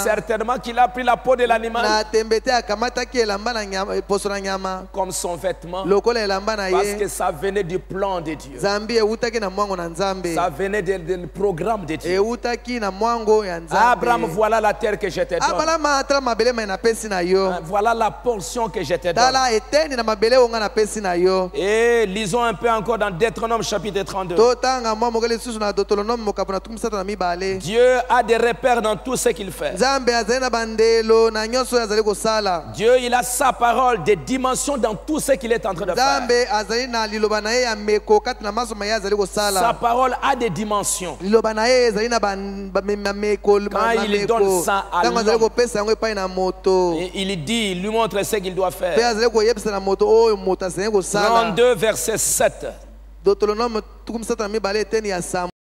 Certainement qu'il a pris la peau de l'animal comme son vêtement. Parce que ça venait du plan de Dieu. Ça venait du programme de Dieu. Abraham, voilà la terre que je te donne. Voilà la portion que je te donne. Et lisons un peu encore dans Deutéronome chapitre 32. Dieu a des repères dans tout ce qu'il fait. Dieu, il a sa parole, des dimensions dans tout ce qu'il est en train de faire. Sa parole a des dimensions. Quand il donne ça à l'homme, il dit, il lui montre ce qu'il doit faire. 32 verset 7.